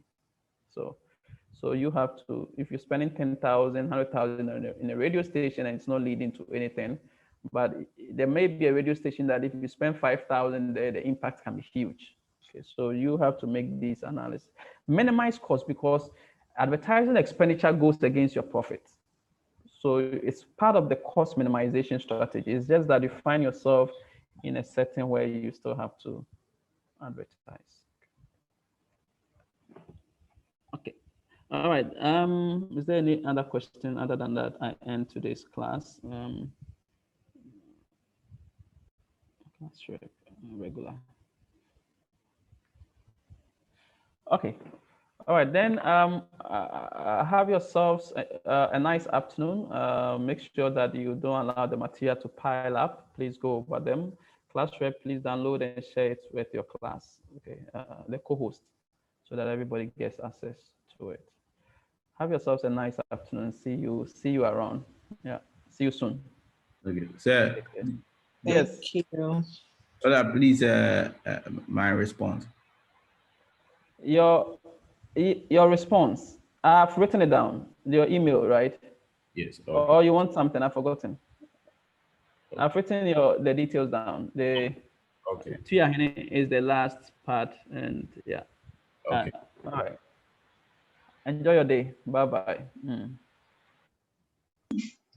So you have to, if you're spending 10,000, 100,000 in a radio station and it's not leading to anything, but there may be a radio station that if you spend 5,000 there, the impact can be huge. Okay, so you have to make these analysis. Minimize cost, because advertising expenditure goes against your profit. So it's part of the cost minimization strategy. It's just that you find yourself in a setting where you still have to advertise. Okay. All right. Is there any other question other than that? I end today's class. Class regular. Okay. All right, then have yourselves a nice afternoon. Make sure that you don't allow the material to pile up. Please go over them. Class rep, please download and share it with your class, okay, the co-host, so that everybody gets access to it. Have yourselves a nice afternoon. See you around. Yeah, see you soon. Okay, sir. Yes. Thank you. Please, my response. Your response. I've written it down. Your email, right? Yes. Okay. Or you want something? I've forgotten. I've written the details down. The Okay. Tuyahine is the last part, and yeah. Okay. All right. Enjoy your day. Bye-bye.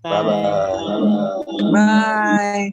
Bye. Bye.